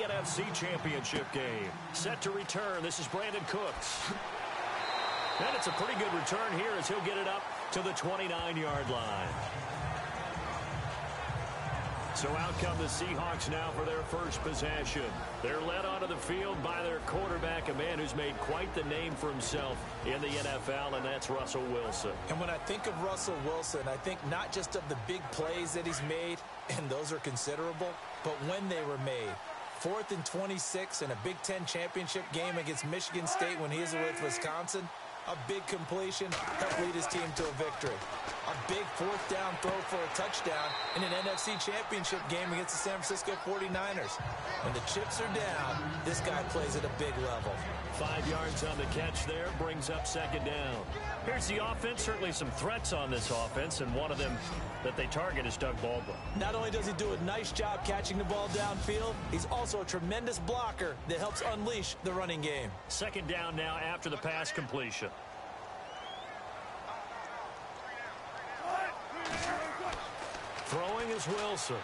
NFC Championship game. Set to return. This is Brandon Cooks. And it's a pretty good return here as he'll get it up to the 29-yard line. So out come the Seahawks now for their first possession. They're led onto the field by their quarterback, a man who's made quite the name for himself in the NFL, and that's Russell Wilson. And when I think of Russell Wilson, I think not just of the big plays that he's made, and those are considerable, but when they were made. 4th and 26 in a Big Ten championship game against Michigan State when he was with Wisconsin. A big completion helped lead his team to a victory. A big 4th down throw for a touchdown in an NFC championship game against the San Francisco 49ers. When the chips are down, this guy plays at a big level. 5 yards on the catch there, brings up 2nd down. Here's the offense. Certainly some threats on this offense, and one of them that they target is Doug Baldwin. Not only does he do a nice job catching the ball downfield, he's also a tremendous blocker that helps unleash the running game. 2nd down now after the pass completion. Throwing is Wilson.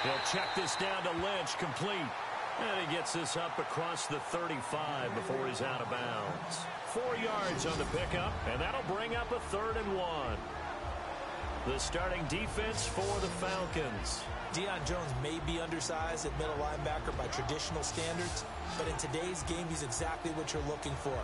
He'll check this down to Lynch, complete. And he gets this up across the 35 before he's out of bounds. 4 yards on the pickup, and that'll bring up a 3rd and 1. The starting defense for the Falcons. Deion Jones may be undersized at middle linebacker by traditional standards, but in today's game, he's exactly what you're looking for.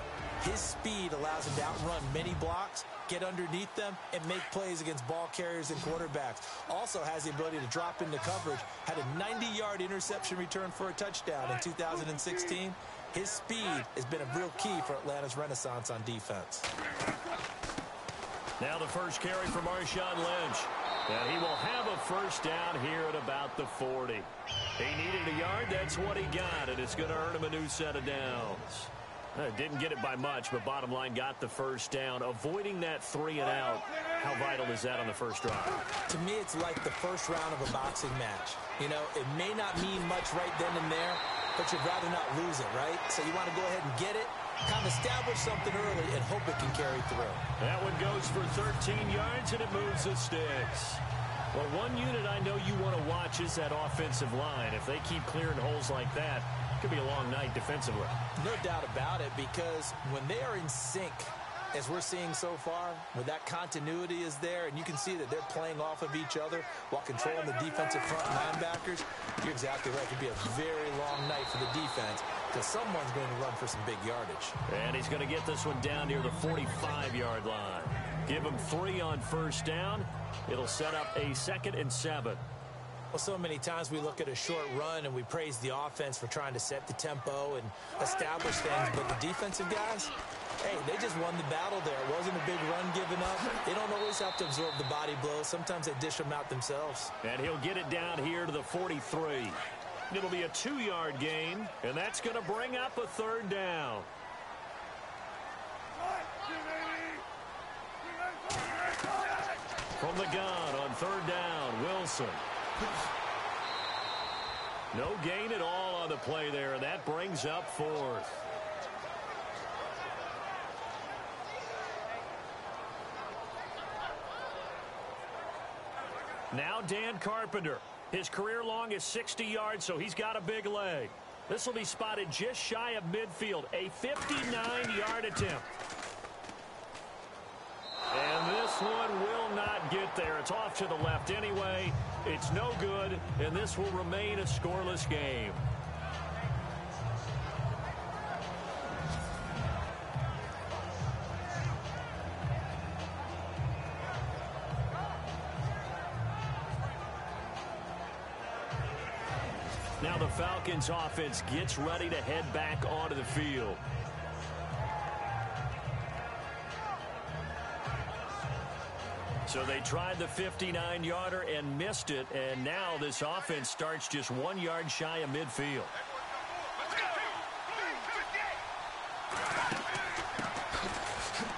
His speed allows him to outrun many blocks, get underneath them, and make plays against ball carriers and quarterbacks. Also has the ability to drop into coverage. Had a 90-yard interception return for a touchdown in 2016. His speed has been a real key for Atlanta's renaissance on defense. Now the first carry for Marshawn Lynch. And he will have a first down here at about the 40. He needed a yard. That's what he got, and it's going to earn him a new set of downs. Didn't get it by much, but bottom line got the first down. Avoiding that 3 and out, how vital is that on the first drive? To me, it's like the first round of a boxing match. You know, it may not mean much right then and there, but you'd rather not lose it, right? So you want to go ahead and get it, kind of establish something early, and hope it can carry through. That one goes for 13 yards, and it moves the sticks. Well, one unit I know you want to watch is that offensive line. If they keep clearing holes like that, it could be a long night defensively. No doubt about it, because when they are in sync, as we're seeing so far, when that continuity is there, and you can see that they're playing off of each other while controlling the defensive front linebackers, you're exactly right. It could be a very long night for the defense because someone's going to run for some big yardage. And he's going to get this one down near the 45-yard line. Give him 3 on first down. It'll set up a 2nd and 7. Well, so many times we look at a short run and we praise the offense for trying to set the tempo and establish things, but the defensive guys, hey, they just won the battle there. It wasn't a big run given up. They don't always have to absorb the body blows. Sometimes they dish them out themselves. And he'll get it down here to the 43. It'll be a 2-yard gain, and that's going to bring up a 3rd down. From the gun on 3rd down, Wilson. No gain at all on the play there. That brings up 4th. Now Dan Carpenter. His career long is 60 yards, so he's got a big leg. This will be spotted just shy of midfield. A 59-yard attempt. And this one will not get there. It's off to the left anyway. It's no good, and this will remain a scoreless game. Now the Falcons offense gets ready to head back onto the field. So they tried the 59-yarder and missed it, and now this offense starts just 1 yard shy of midfield.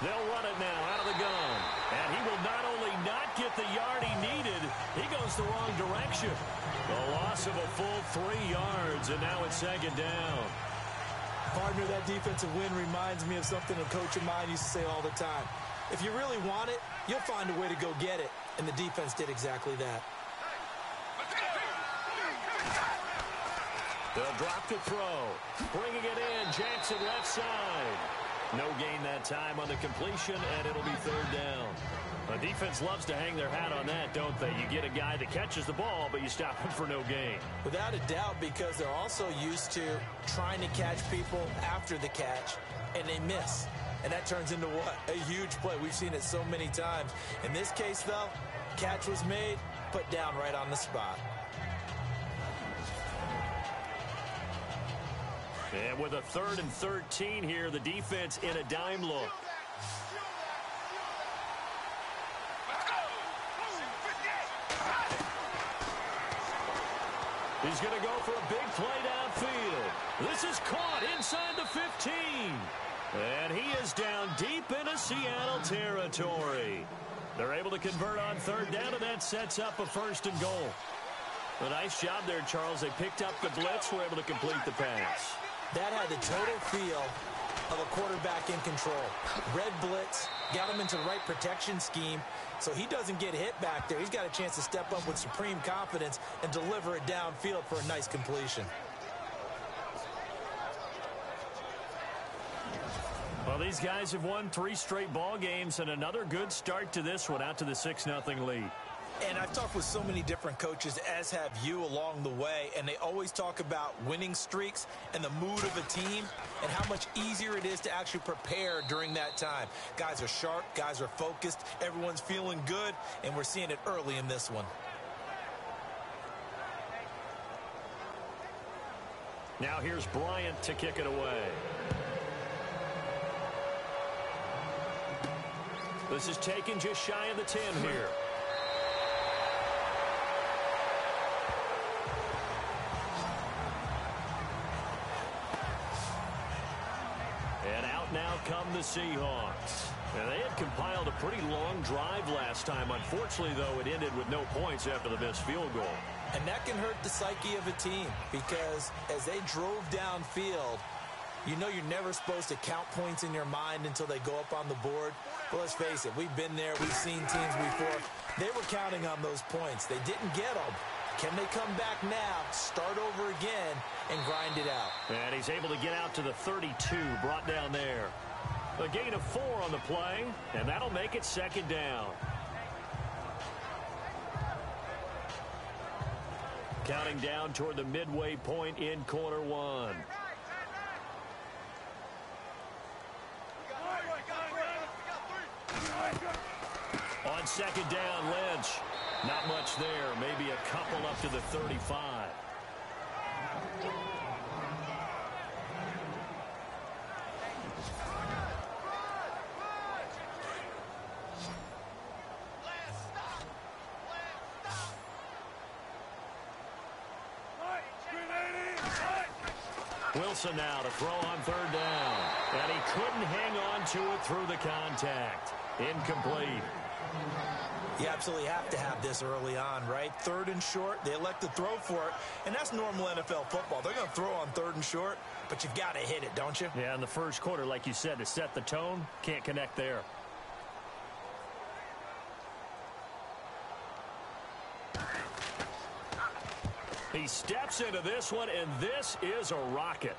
They'll run it now out of the gun, and he will not only not get the yard he needed, he goes the wrong direction. The loss of a full 3 yards, and now it's 2nd down. Partner, that defensive win reminds me of something a coach of mine used to say all the time. If you really want it, you'll find a way to go get it. And the defense did exactly that. They'll drop to throw. Bringing it in, Jackson left side. No gain that time on the completion, and it'll be third down. The defense loves to hang their hat on that, don't they? You get a guy that catches the ball, but you stop him for no gain. Without a doubt, because they're also used to trying to catch people after the catch, and they miss. And that turns into what? A huge play. We've seen it so many times. In this case, though, catch was made, put down right on the spot. And with a 3rd and 13 here, the defense in a dime look. He's going to go for a big play downfield. This is caught inside the 15. And he is down deep into Seattle territory. They're able to convert on 3rd down, and that sets up a 1st and goal. A nice job there, Charles. They picked up the blitz, were able to complete the pass. That had the total feel of a quarterback in control. Red blitz, got him into the right protection scheme, so he doesn't get hit back there. He's got a chance to step up with supreme confidence and deliver it downfield for a nice completion. Well, these guys have won 3 straight ball games, and another good start to this one, out to the 6-0 lead. And I've talked with so many different coaches, as have you, along the way, and they always talk about winning streaks and the mood of a team and how much easier it is to actually prepare during that time. Guys are sharp, guys are focused, everyone's feeling good, and we're seeing it early in this one. Now here's Bryant to kick it away. This is taken just shy of the 10 here. Now come the Seahawks. And they had compiled a pretty long drive last time. Unfortunately, though, it ended with no points after the missed field goal. And that can hurt the psyche of a team, because as they drove downfield, you know you're never supposed to count points in your mind until they go up on the board. But let's face it, we've been there, we've seen teams before. They were counting on those points. They didn't get them. Can they come back now, start over again, and grind it out? And he's able to get out to the 32, brought down there. A gain of 4 on the play, and that'll make it 2nd down. Counting down toward the midway point in quarter 1. On 2nd down, Lynch. Not much there. Maybe a couple up to the 35. Wilson now to throw on 3rd down. And he couldn't hang on to it through the contact. Incomplete. You absolutely have to have this early on, right? 3rd and short, they elect to throw for it, and that's normal NFL football. They're going to throw on 3rd and short, but you've got to hit it, don't you? Yeah, in the first quarter, like you said, to set the tone, can't connect there. He steps into this one, and this is a rocket.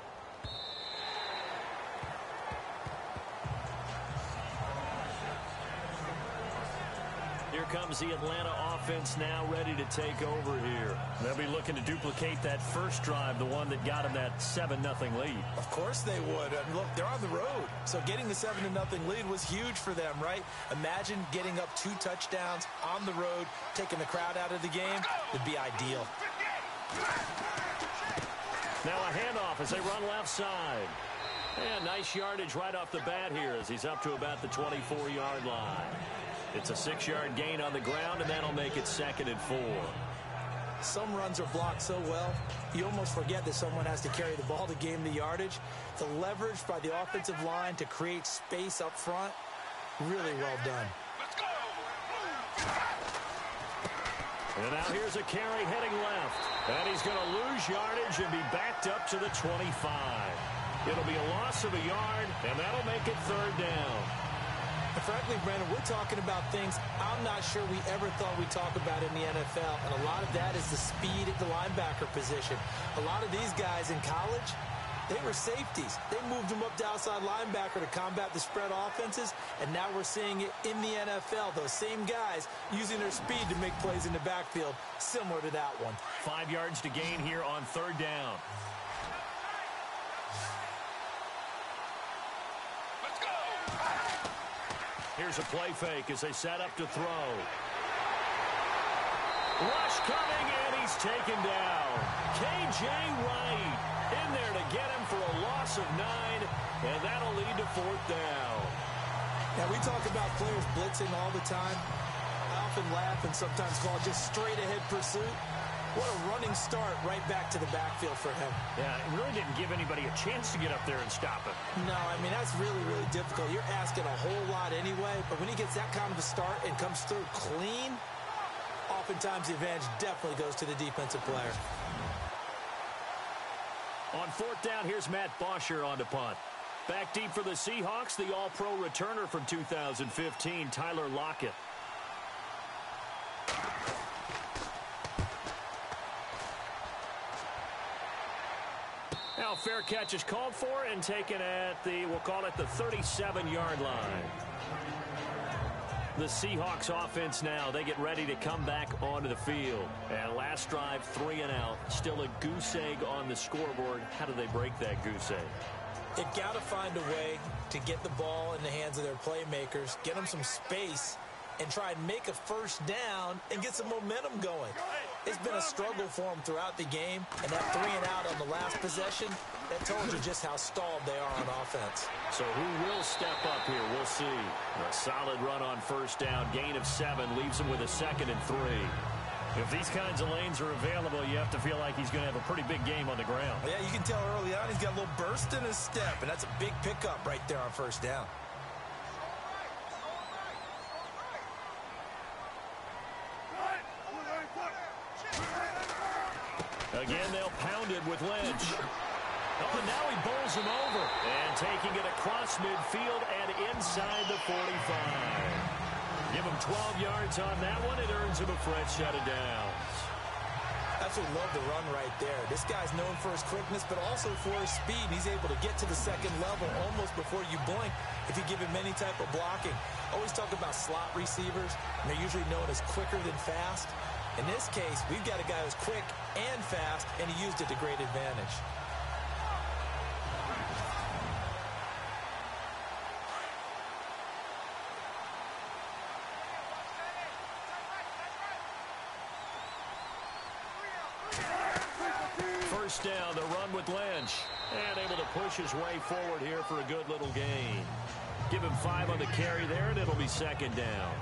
Here comes the Atlanta offense now ready to take over here. They'll be looking to duplicate that first drive, the one that got them that 7-0 lead. Of course they would. And look, they're on the road. So getting the 7-0 lead was huge for them, right? Imagine getting up 2 touchdowns on the road, taking the crowd out of the game. It'd be ideal. Now a handoff as they run left side. And nice yardage right off the bat here as he's up to about the 24-yard line. It's a 6-yard gain on the ground, and that'll make it 2nd and 4. Some runs are blocked so well, you almost forget that someone has to carry the ball to gain the yardage. The leverage by the offensive line to create space up front, really well done. And now here's a carry heading left. And he's going to lose yardage and be backed up to the 25. It'll be a loss of a yard, and that'll make it 3rd down. And frankly, Brandon, we're talking about things I'm not sure we ever thought we'd talk about in the NFL. And a lot of that is the speed at the linebacker position. A lot of these guys in college, they were safeties. They moved them up to outside linebacker to combat the spread offenses, and now we're seeing it in the NFL. Those same guys using their speed to make plays in the backfield, similar to that one. 5 yards to gain here on third down. Let's go! Here's a play fake as they set up to throw. Rush coming, and he's taken down. K.J. Wright in there to get him for a loss of 9, and that'll lead to fourth down. Now, we talk about players blitzing all the time. I often laugh and sometimes call it just straight-ahead pursuit. What a running start right back to the backfield for him. Yeah, it really didn't give anybody a chance to get up there and stop him. No, I mean, that's really, really difficult. You're asking a whole lot anyway, but when he gets that kind of a start and comes through clean, oftentimes the advantage definitely goes to the defensive player. On fourth down, here's Matt Bosher on to punt. Back deep for the Seahawks, the all-pro returner from 2015, Tyler Lockett. Now, fair catch is called for and taken at the, we'll call it the 37-yard line. The Seahawks offense now, they get ready to come back onto the field. And last drive, 3 and out. Still a goose egg on the scoreboard. How do they break that goose egg? They've got to find a way to get the ball in the hands of their playmakers, get them some space, and try and make a first down and get some momentum going. It's been a struggle for them throughout the game, and that 3 and out on the last possession, that told you just how stalled they are on offense. So who will step up here? We'll see. A solid run on first down. Gain of 7 leaves him with a 2nd and 3. If these kinds of lanes are available, you have to feel like he's going to have a pretty big game on the ground. Yeah, you can tell early on he's got a little burst in his step, and that's a big pickup right there on first down. Again, they'll pound it with Lynch. Oh, and now he bowls him over. And taking it across midfield and inside the 45. Give him 12 yards on that one. It earns him a fresh set of downs. Absolutely love the run right there. This guy's known for his quickness, but also for his speed. He's able to get to the second level almost before you blink if you give him any type of blocking. Always talk about slot receivers, and they're usually known as quicker than fast. In this case, we've got a guy who's quick and fast, and he used it to great advantage. First down, the run with Lynch. And able to push his way forward here for a good little gain. Give him 5 on the carry there, and it'll be 2nd down.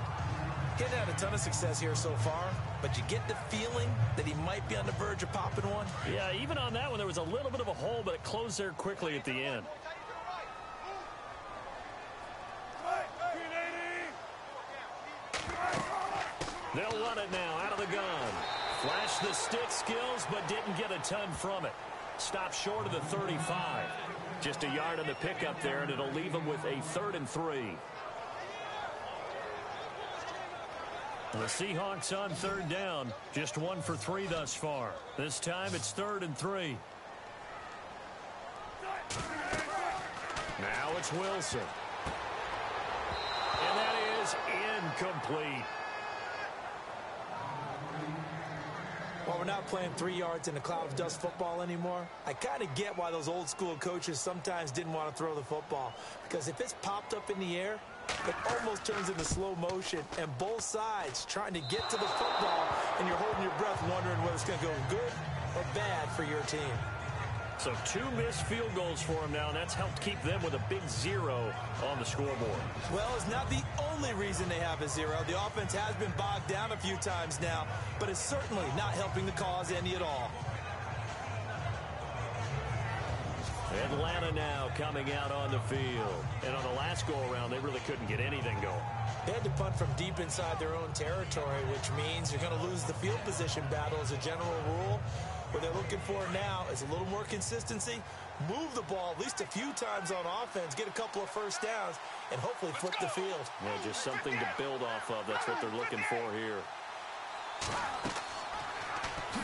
Getting had a ton of success here so far, but you get the feeling that he might be on the verge of popping one. Yeah, even on that one, there was a little bit of a hole, but it closed there quickly at the end. They'll run it now out of the gun. Flashed the stick skills, but didn't get a ton from it. Stopped short of the 35. Just a yard on the pickup there, and it'll leave him with a 3rd and 3. The Seahawks on 3rd down. Just 1 for 3 thus far. This time it's 3rd and 3. Now it's Wilson. And that is incomplete. While we're not playing 3 yards in a cloud of dust football anymore, I kind of get why those old school coaches sometimes didn't want to throw the football. Because if it's popped up in the air, it almost turns into slow motion, and both sides trying to get to the football, and you're holding your breath wondering whether it's going to go good or bad for your team. So 2 missed field goals for him now, and that's helped keep them with a big 0 on the scoreboard. Well, it's not the only reason they have a 0. The offense has been bogged down a few times now, but it's certainly not helping the cause any at all. Atlanta now coming out on the field. And on the last go-around, they really couldn't get anything going. They had to punt from deep inside their own territory, which means you're going to lose the field position battle as a general rule. What they're looking for now is a little more consistency, move the ball at least a few times on offense, get a couple of first downs, and hopefully flip the field. Yeah, just something to build off of. That's what they're looking for here.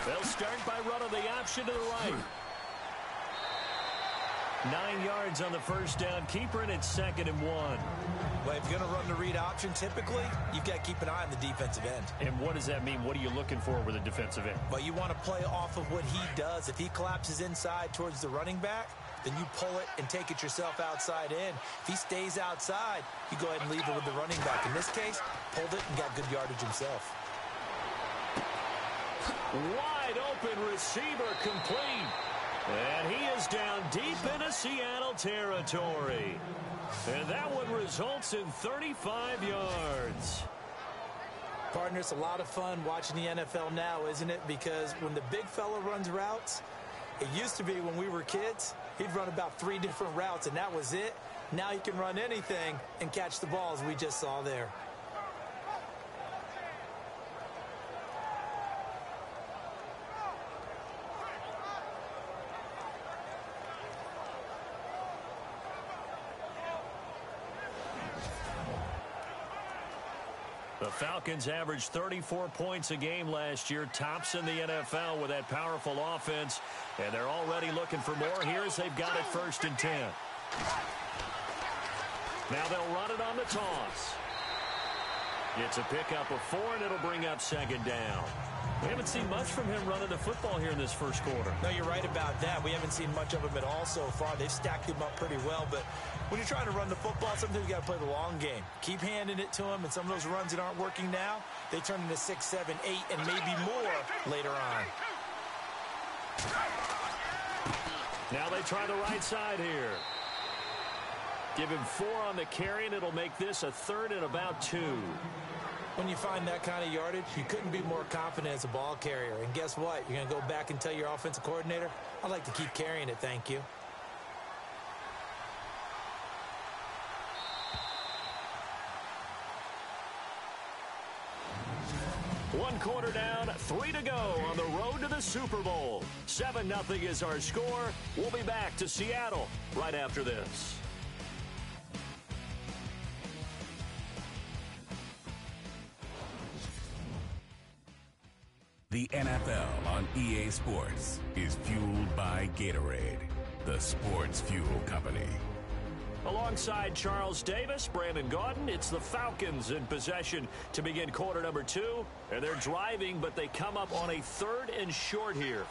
They'll start by running the option to the right. 9 yards on the first down. Keeper, and it's 2nd and 1. Well, if you're going to run the read option, typically, you've got to keep an eye on the defensive end. And what does that mean? What are you looking for with a defensive end? Well, you want to play off of what he does. If he collapses inside towards the running back, then you pull it and take it yourself outside in. If he stays outside, you go ahead and leave it with the running back. In this case, pulled it and got good yardage himself. Wide open receiver complete. And he is down deep into Seattle territory. And that one results in 35 yards. Partner, it's a lot of fun watching the NFL now, isn't it? Because when the big fella runs routes, it used to be when we were kids, he'd run about 3 different routes, and that was it. Now he can run anything and catch the ball, as we just saw there. The Falcons averaged 34 points a game last year, tops in the NFL with that powerful offense, and they're already looking for more here as they've got it 1st and 10. Now they'll run it on the toss. It's a pickup of 4, and it'll bring up 2nd down. We haven't seen much from him running the football here in this first quarter. No, you're right about that. We haven't seen much of him at all so far. They've stacked him up pretty well, but when you're trying to run the football, sometimes you got to play the long game. Keep handing it to him, and some of those runs that aren't working now, they turn into 6, 7, 8, and maybe more later on. Now they try the right side here. Give him 4 on the carry, and it'll make this a 3rd and about 2. When you find that kind of yardage, you couldn't be more confident as a ball carrier. And guess what? You're going to go back and tell your offensive coordinator, I'd like to keep carrying it, thank you. One quarter down, 3 to go on the road to the Super Bowl. 7-0 is our score. We'll be back to Seattle right after this. The NFL on EA Sports is fueled by Gatorade, the sports fuel company. Alongside Charles Davis, Brandon Gaudin, it's the Falcons in possession to begin quarter number 2. And they're driving, but they come up on a 3rd and short here.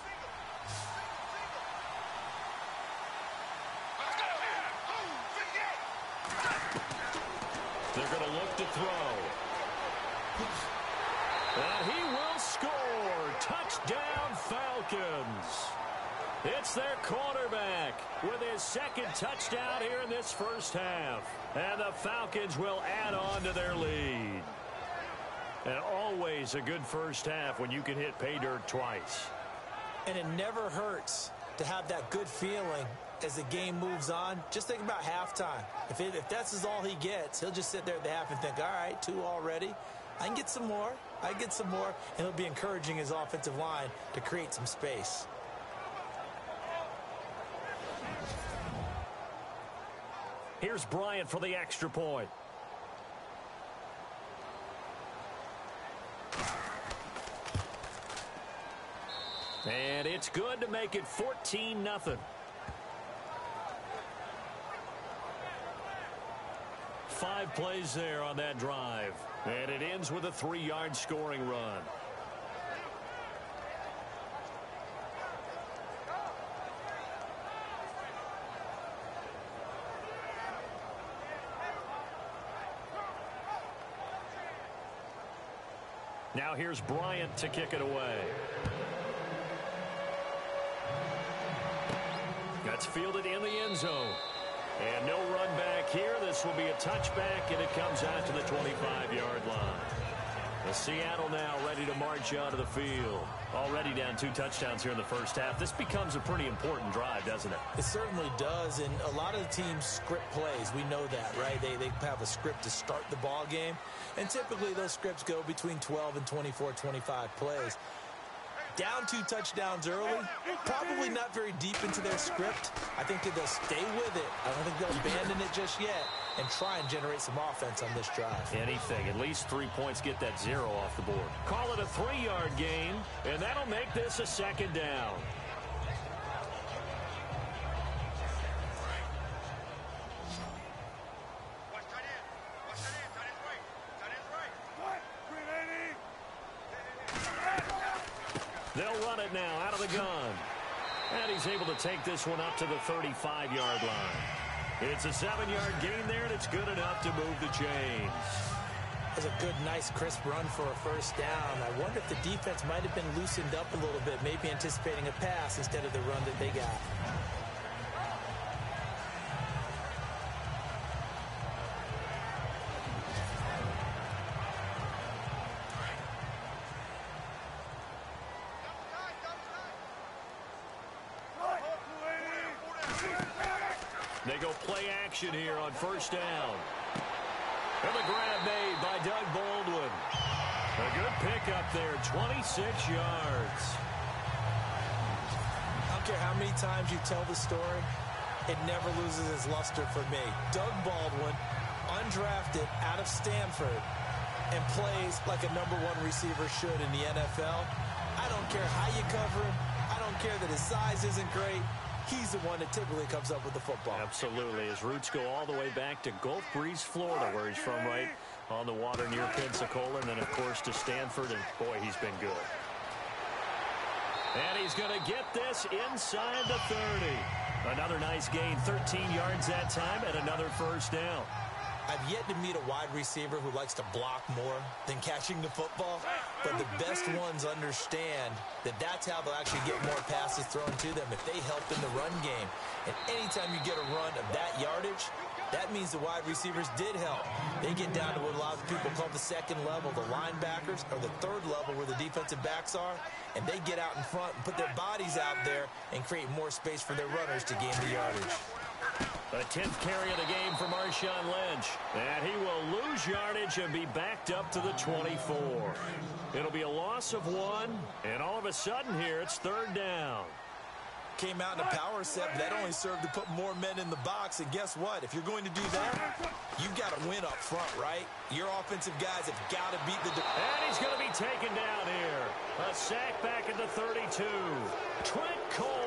They're going to look to throw. And he will score. Touchdown, Falcons. It's their quarterback with his 2nd touchdown here in this first half. And the Falcons will add on to their lead. And always a good first half when you can hit pay dirt twice. And it never hurts to have that good feeling as the game moves on. Just think about halftime. If that's all he gets, he'll just sit there at the half and think, all right, 2 already. I can get some more. I get some more. And he'll be encouraging his offensive line to create some space. Here's Bryant for the extra point. And it's good to make it 14-0. 5 plays there on that drive. And it ends with a 3-yard scoring run. Now here's Bryant to kick it away. That's fielded in the end zone. And no run back here. This will be a touchback, and it comes out to the 25-yard line. Seattle now ready to march onto the field. Already down 2 touchdowns here in the first half. This becomes a pretty important drive, doesn't it? It certainly does, and a lot of the teams script plays. We know that, right? They have a script to start the ball game, and typically those scripts go between 12 and 24, 25 plays. Down 2 touchdowns early, probably not very deep into their script. I think that they'll stay with it. I don't think they'll abandon it just yet and try and generate some offense on this drive. Anything. At least 3 points, get that 0 off the board. Call it a 3-yard gain, and that'll make this a 2nd down. They'll run it now out of the gun. And he's able to take this one up to the 35-yard line. It's a 7-yard gain there, and it's good enough to move the chains. That's a good, nice, crisp run for a first down. I wonder if the defense might have been loosened up a little bit, maybe anticipating a pass instead of the run that they got. They go play action here on first down. And the grab made by Doug Baldwin. A good pickup there, 26 yards. I don't care how many times you tell the story, it never loses its luster for me. Doug Baldwin, undrafted out of Stanford, and plays like a #1 receiver should in the NFL. I don't care how you cover him. I don't care that his size isn't great. He's the one that typically comes up with the football. Absolutely. His roots go all the way back to Gulf Breeze, Florida, where he's from, right on the water near Pensacola, and then, of course, to Stanford, and, boy, he's been good. And he's going to get this inside the 30. Another nice gain, 13 yards that time, and another first down. I've yet to meet a wide receiver who likes to block more than catching the football, but the best ones understand that that's how they'll actually get more passes thrown to them if they help in the run game. And anytime you get a run of that yardage, that means the wide receivers did help. They get down to what a lot of people call the 2nd level, the linebackers, or the 3rd level where the defensive backs are, and they get out in front and put their bodies out there and create more space for their runners to gain the yardage. A 10th carry of the game for Marshawn Lynch. And he will lose yardage and be backed up to the 24. It'll be a loss of 1. And all of a sudden here, it's 3rd down. Came out in a power set, but that only served to put more men in the box. And guess what? If you're going to do that, you've got to win up front, right? Your offensive guys have got to beat the... And he's going to be taken down here. A sack back at the 32. Trent Cole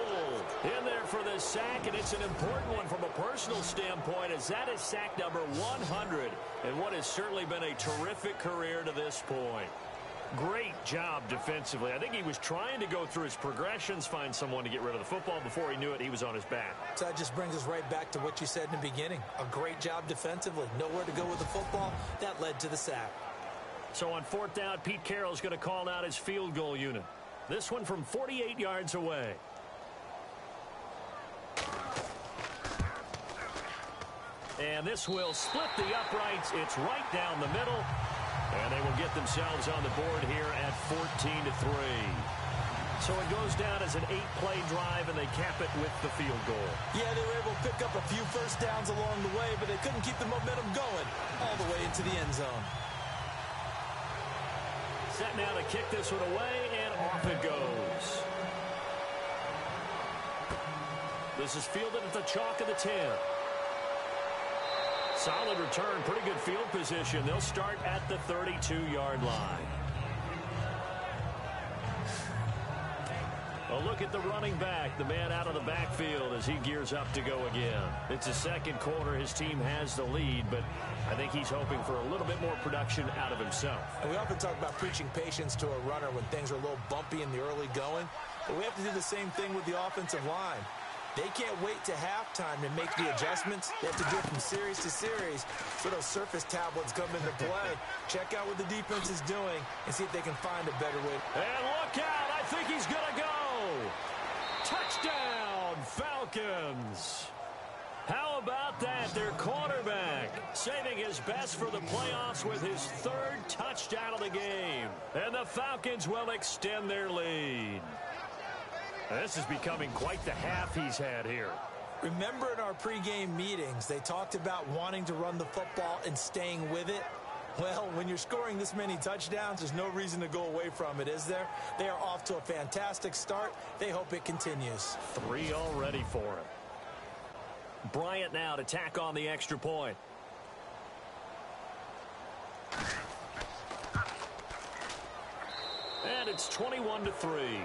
in there for the sack, and it's an important one from a personal standpoint, as that is sack number 100 in what has certainly been a terrific career to this point. Great job defensively. I think he was trying to go through his progressions, find someone to get rid of the football. Before he knew it, he was on his back. So that just brings us right back to what you said in the beginning. A great job defensively. Nowhere to go with the football. That led to the sack. So on 4th down, Pete Carroll's going to call out his field goal unit. This one from 48 yards away. And this will split the uprights. It's right down the middle. And they will get themselves on the board here at 14-3. So it goes down as an 8-play drive, and they cap it with the field goal. Yeah, they were able to pick up a few first downs along the way, but they couldn't keep the momentum going all the way into the end zone. Set now to kick this one away, and off it goes. This is fielded at the chalk of the 10. Solid return, pretty good field position. They'll start at the 32-yard line. A look at the running back, the man out of the backfield as he gears up to go again. It's the 2nd quarter. His team has the lead, but I think he's hoping for a little bit more production out of himself. And we often talk about preaching patience to a runner when things are a little bumpy in the early going, but we have to do the same thing with the offensive line. They can't wait to halftime to make the adjustments. They have to do it from series to series so those surface tablets come into play. Check out what the defense is doing and see if they can find a better way. And look out. I think he's going to go. Touchdown, Falcons. How about that? Their quarterback saving his best for the playoffs with his third touchdown of the game. And the Falcons will extend their lead. This is becoming quite the half he's had here. Remember in our pregame meetings, they talked about wanting to run the football and staying with it? Well, when you're scoring this many touchdowns, there's no reason to go away from it, is there? They are off to a fantastic start. They hope it continues. 3 already for him. Bryant now to tack on the extra point. And it's 21-3.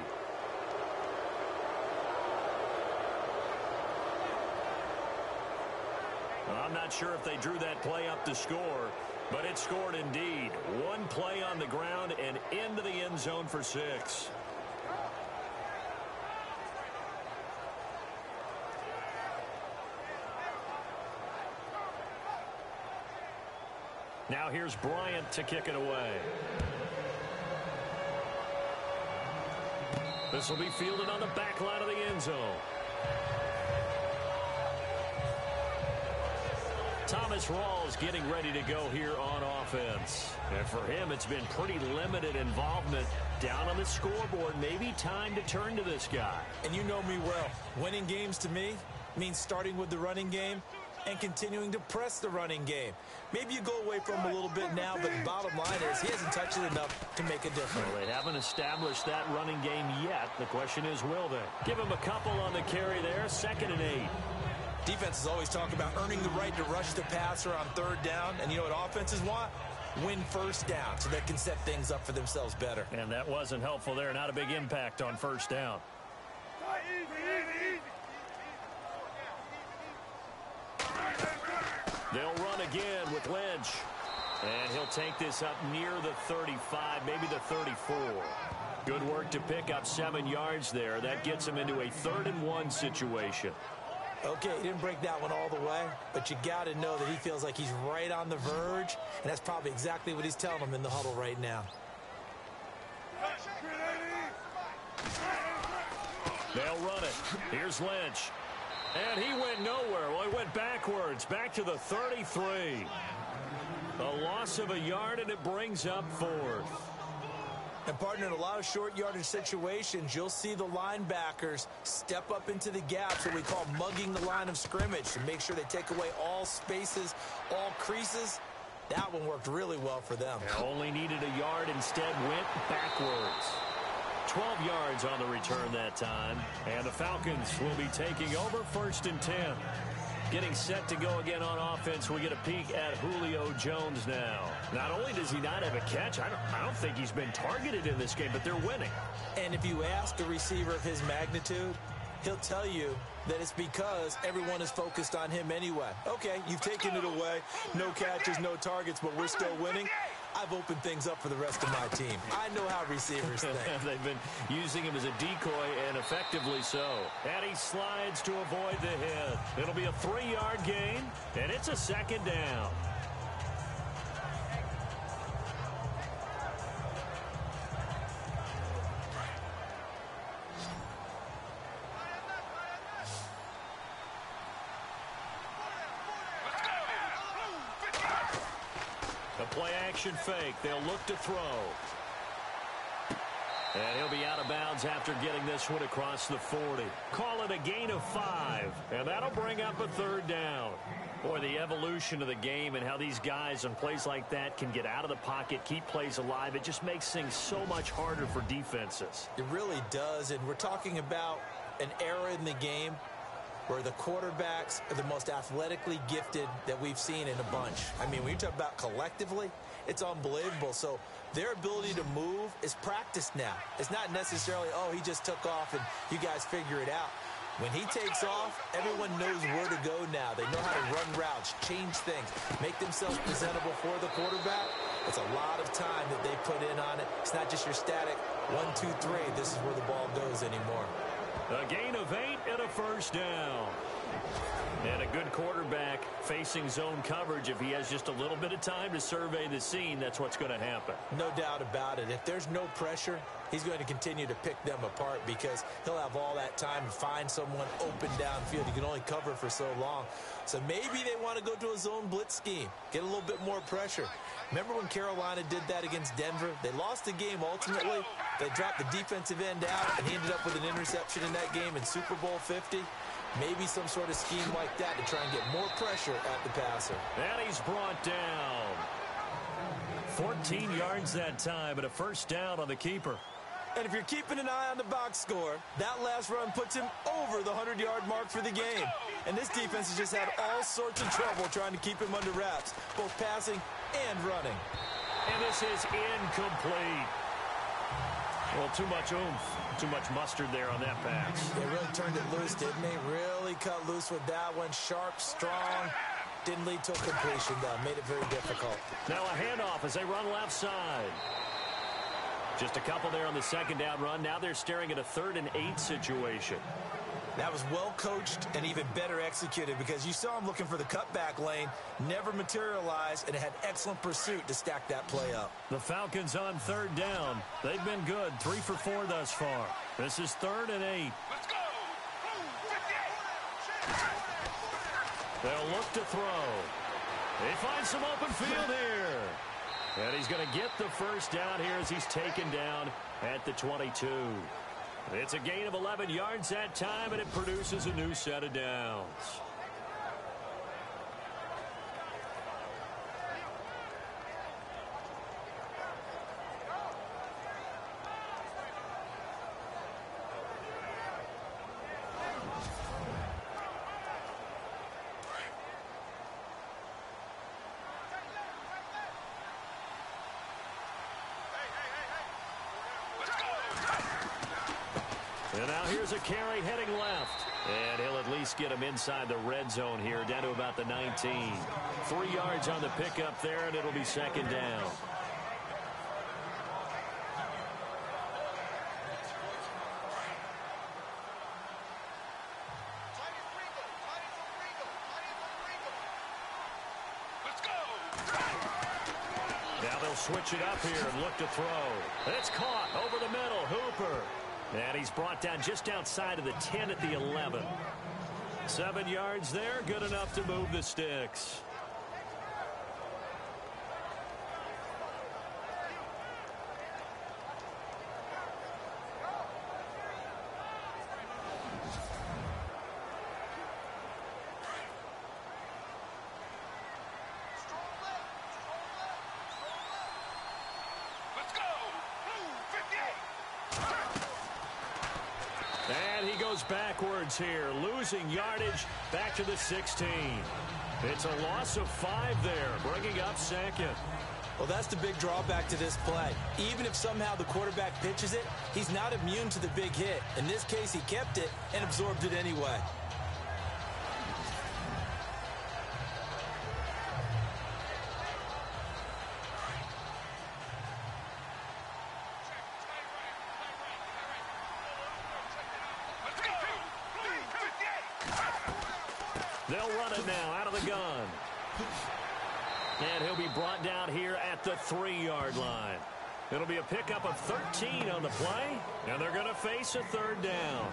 I'm not sure if they drew that play up to score, but it scored indeed. One play on the ground and into the end zone for 6. Now here's Bryant to kick it away. This will be fielded on the back line of the end zone. Thomas Rawls getting ready to go here on offense. And for him, it's been pretty limited involvement down on the scoreboard. Maybe time to turn to this guy. And you know me well. Winning games to me means starting with the running game and continuing to press the running game. Maybe you go away from him a little bit now, but the bottom line is he hasn't touched it enough to make a difference. Well, they haven't established that running game yet. The question is, will they? Give him a couple on the carry there. 2nd and 8. Defenses always talk about earning the right to rush the passer on 3rd down. And you know what offenses want? Win 1st down so they can set things up for themselves better. And that wasn't helpful there. Not a big impact on 1st down. They'll run again with Lynch. And he'll take this up near the 35, maybe the 34. Good work to pick up 7 yards there. That gets him into a 3rd and 1 situation. Okay, he didn't break that one all the way, but you got to know that he feels like he's right on the verge, and that's probably exactly what he's telling them in the huddle right now. They'll run it. Here's Lynch. And he went nowhere. Well, he went backwards, back to the 33. A loss of a yard, and it brings up 4th. And, partner, in a lot of short yardage situations, you'll see the linebackers step up into the gaps, what we call mugging the line of scrimmage, to make sure they take away all spaces, all creases. That one worked really well for them. Only needed a yard, instead went backwards. 12 yards on the return that time. And the Falcons will be taking over 1st and 10. Getting set to go again on offense, we get a peek at Julio Jones now. Not only does he not have a catch, I don't think he's been targeted in this game, but they're winning. And if you ask a receiver of his magnitude, he'll tell you that it's because everyone is focused on him anyway. Okay, you've taken it away. No catches, no targets, but we're still winning. I've opened things up for the rest of my team. I know how receivers think. They've been using him as a decoy, and effectively so. And he slides to avoid the hit. It'll be a 3-yard gain, and it's a 2nd down. Play-action fake. They'll look to throw. And he'll be out of bounds after getting this one across the 40. Call it a gain of 5. And that'll bring up a 3rd down. Boy, the evolution of the game and how these guys on plays like that can get out of the pocket, keep plays alive, it just makes things so much harder for defenses. It really does. And we're talking about an era in the game where the quarterbacks are the most athletically gifted that we've seen in a bunch. I mean, when you talk about collectively, it's unbelievable. So their ability to move is practiced now. It's not necessarily, oh, he just took off and you guys figure it out. When he takes off, everyone knows where to go now. They know how to run routes, change things, make themselves presentable for the quarterback. It's a lot of time that they put in on it. It's not just your static 1, 2, 3. This is where the ball goes anymore. A gain of 8 and a 1st down. And a good quarterback facing zone coverage, if he has just a little bit of time to survey the scene, that's what's going to happen. No doubt about it. If there's no pressure, he's going to continue to pick them apart because he'll have all that time to find someone open downfield. He can only cover for so long. So maybe they want to go to a zone blitz scheme, get a little bit more pressure. Remember when Carolina did that against Denver? They lost the game ultimately. They dropped the defensive end out, and he ended up with an interception in that game in Super Bowl 50. Maybe some sort of scheme like that to try and get more pressure at the passer. And he's brought down. 14 yards that time, and a first down on the keeper. And if you're keeping an eye on the box score, that last run puts him over the 100-yard mark for the game. And this defense has just had all sorts of trouble trying to keep him under wraps, both passing and running. And this is incomplete. Well, too much oomph, too much mustard there on that pass. They really turned it loose, didn't they? Really cut loose with that one. Sharp, strong. Didn't lead to a completion, though. Made it very difficult. Now a handoff as they run left side. Just a couple there on the second down run. Now they're staring at a 3rd and 8 situation. That was well coached and even better executed because you saw him looking for the cutback lane, never materialized, and had excellent pursuit to stack that play up. The Falcons on 3rd down. They've been good, 3 for 4 thus far. This is 3rd and 8. Let's go! They'll look to throw. They find some open field here. And he's going to get the first down here as he's taken down at the 22. It's a gain of 11 yards that time, and it produces a new set of downs. And now here's a carry heading left. And he'll at least get him inside the red zone here, down to about the 19. 3 yards on the pickup there, and it'll be second down. Let's go! Now they'll switch it up here and look to throw. It's caught over the middle. Hooper. And he's brought down just outside of the 10 at the 11. 7 yards there, good enough to move the sticks. Let's go! 58! And he goes backwards here, losing yardage back to the 16. It's a loss of 5 there, bringing up second. Well, that's the big drawback to this play. Even if somehow the quarterback pitches it, he's not immune to the big hit. In this case, he kept it and absorbed it anyway. They'll run it now out of the gun. And he'll be brought down here at the 3-yard line. It'll be a pickup of 13 on the play, and they're going to face a 3rd down.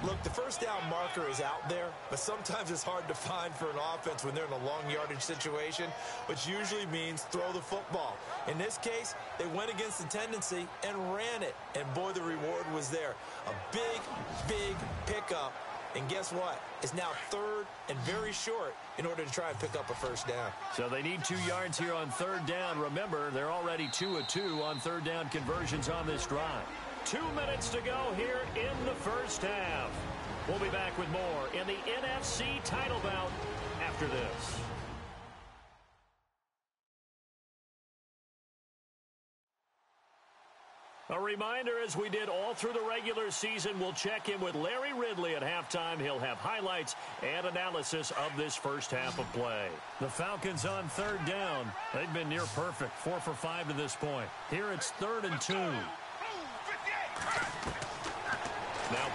Look, the first down marker is out there, but sometimes it's hard to find for an offense when they're in a long yardage situation, which usually means throw the football. In this case, they went against the tendency and ran it, and boy, the reward was there. A big, big pickup. And guess what? It's now 3rd and very short in order to try and pick up a first down. So they need 2 yards here on 3rd down. Remember, they're already 2 of 2 on 3rd down conversions on this drive. 2 minutes to go here in the first half. We'll be back with more in the NFC title bout after this. A reminder, as we did all through the regular season, we'll check in with Larry Ridley at halftime. He'll have highlights and analysis of this first half of play. The Falcons on 3rd down. They've been near perfect, 4 for 5 to this point. Here it's 3rd and 2. Now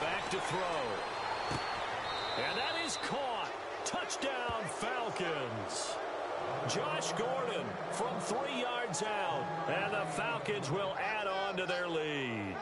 back to throw. And that is caught. Touchdown. Falcons. Josh Gordon from 3 yards out, and the Falcons will add on to their lead.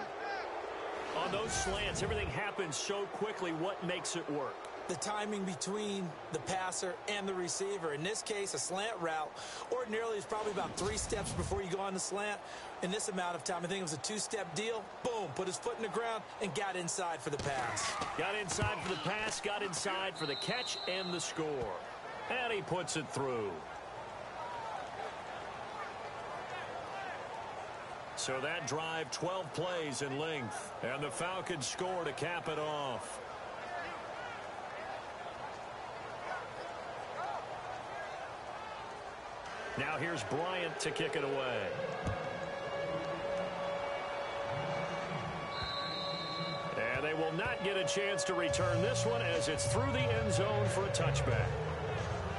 On those slants, everything happens so quickly. What makes it work? The timing between the passer and the receiver. In this case, a slant route ordinarily is probably about 3 steps before you go on the slant. In this amount of time, I think it was a 2-step deal. Boom, put his foot in the ground and got inside for the pass. Got inside for the pass, got inside for the catch and the score. And he puts it through. So that drive, 12 plays in length. And the Falcons score to cap it off. Now here's Bryant to kick it away. And they will not get a chance to return this one as it's through the end zone for a touchback.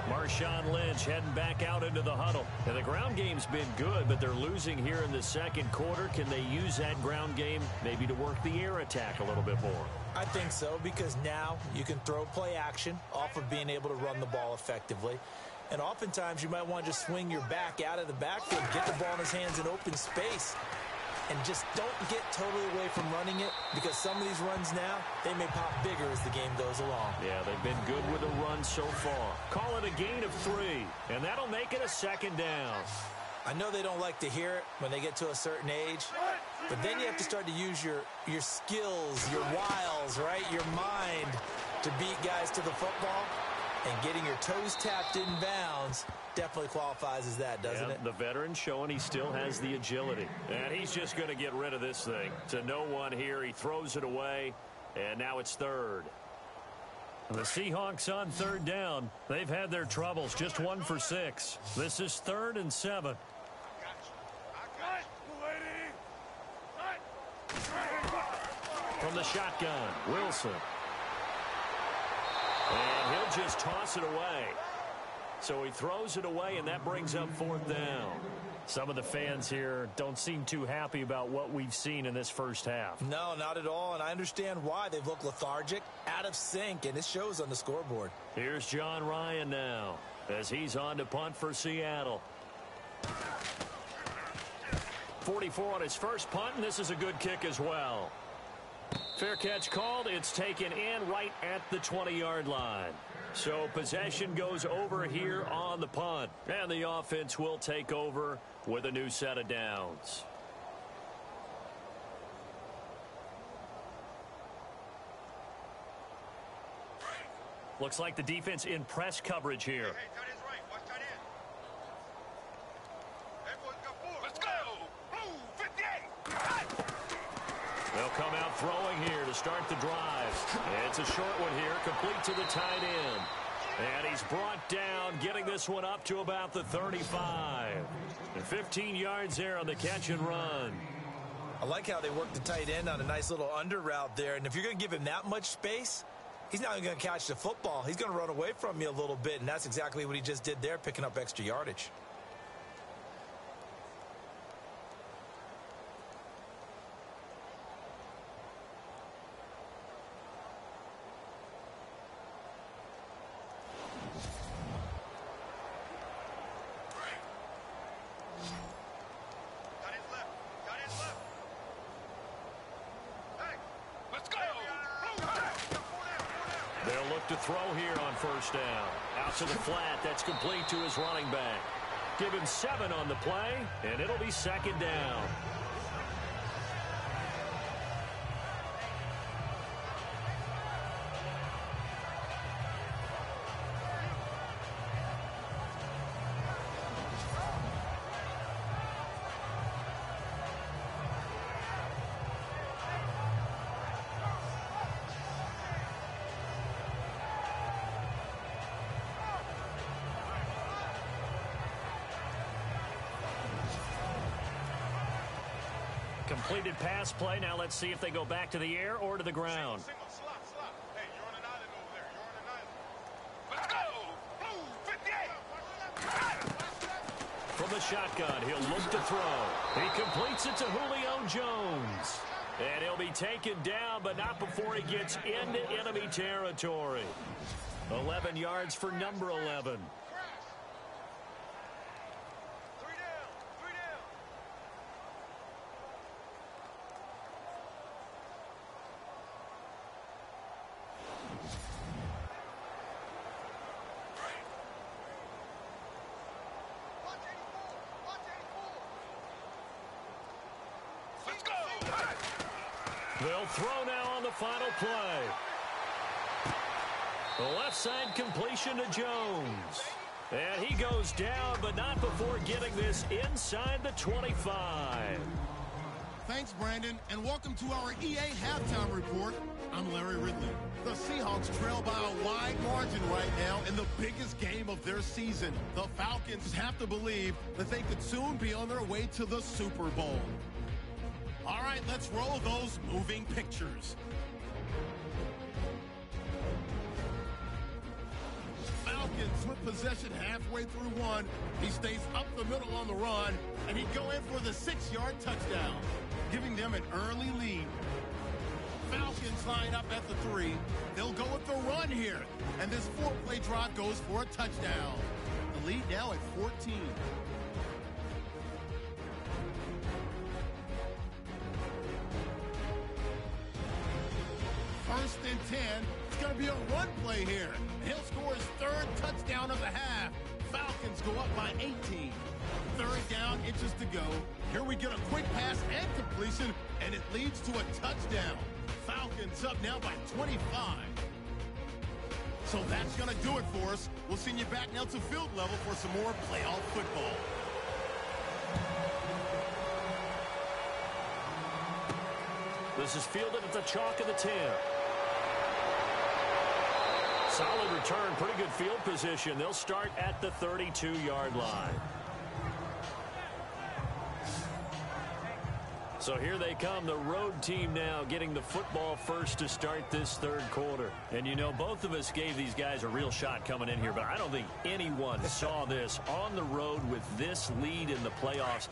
Marshawn Lynch heading back out into the huddle. And the ground game's been good, but they're losing here in the second quarter. Can they use that ground game maybe to work the air attack a little bit more? I think so, because now you can throw play action off of being able to run the ball effectively. And oftentimes you might want to just swing your back out of the backfield, get the ball in his hands in open space, and just don't get totally away from running it, because some of these runs now, they may pop bigger as the game goes along. Yeah, they've been good with the run so far. Call it a gain of 3, and that'll make it a second down. I know they don't like to hear it when they get to a certain age, but then you have to start to use your skills, your wiles, right, your mind to beat guys to the football. And getting your toes tapped in bounds definitely qualifies as that, doesn't it? The veteran showing he still has the agility. And he's just going to get rid of this thing. To no one here. He throws it away. And now it's third. The Seahawks on third down. They've had their troubles. Just 1 for 6. This is 3rd and 7. From the shotgun, Wilson. And he'll just toss it away. So he throws it away, and that brings up 4th down. Some of the fans here don't seem too happy about what we've seen in this first half. No, not at all, and I understand why. They've looked lethargic, out of sync, and it shows on the scoreboard. Here's John Ryan now as he's on to punt for Seattle. 44 on his first punt, and this is a good kick as well. Fair catch called. It's taken in right at the 20-yard line. So possession goes over here on the punt. And the offense will take over with a new set of downs. Looks like the defense in press coverage here. They'll come out throwing here to start the drive. It's a short one here, complete to the tight end. And he's brought down, getting this one up to about the 35. And 15 yards there on the catch and run. I like how they work the tight end on a nice little under route there. And if you're going to give him that much space, he's not going to catch the football. He's going to run away from you a little bit, and that's exactly what he just did there, picking up extra yardage. They'll look to throw here on first down. Out to the flat. That's complete to his running back. Give him 7 on the play, and it'll be second down. Completed pass play. Now let's see if they go back to the air or to the ground. Single, slot. Hey, you're on an island over there. You're on an island. Let's go! 58! From the shotgun, he'll look to throw. He completes it to Julio Jones. And he'll be taken down, but not before he gets into enemy territory. 11 yards for number 11. They'll throw now on the final play. The left side completion to Jones. And he goes down, but not before getting this inside the 25. Thanks, Brandon, and welcome to our EA Halftime Report. I'm Larry Ridley. The Seahawks trail by a wide margin right now in the biggest game of their season. The Falcons have to believe that they could soon be on their way to the Super Bowl. All right, let's roll those moving pictures. Falcons with possession halfway through one. He stays up the middle on the run, and he'd go in for the 6-yard touchdown, giving them an early lead. Falcons line up at the 3. They'll go with the run here, and this 4-play drive goes for a touchdown. The lead now at 14. First and 10. It's going to be a run play here. He'll score his 3rd touchdown of the half. Falcons go up by 18. 3rd down, inches to go. Here we get a quick pass and completion, and it leads to a touchdown. Falcons up now by 25. So that's going to do it for us. We'll send you back now to field level for some more playoff football. This is fielded at the chalk of the 10. Solid return, pretty good field position. They'll start at the 32-yard line. So here they come, the road team now getting the football first to start this 3rd quarter. And you know, both of us gave these guys a real shot coming in here, but I don't think anyone saw this on the road with this lead in the playoffs.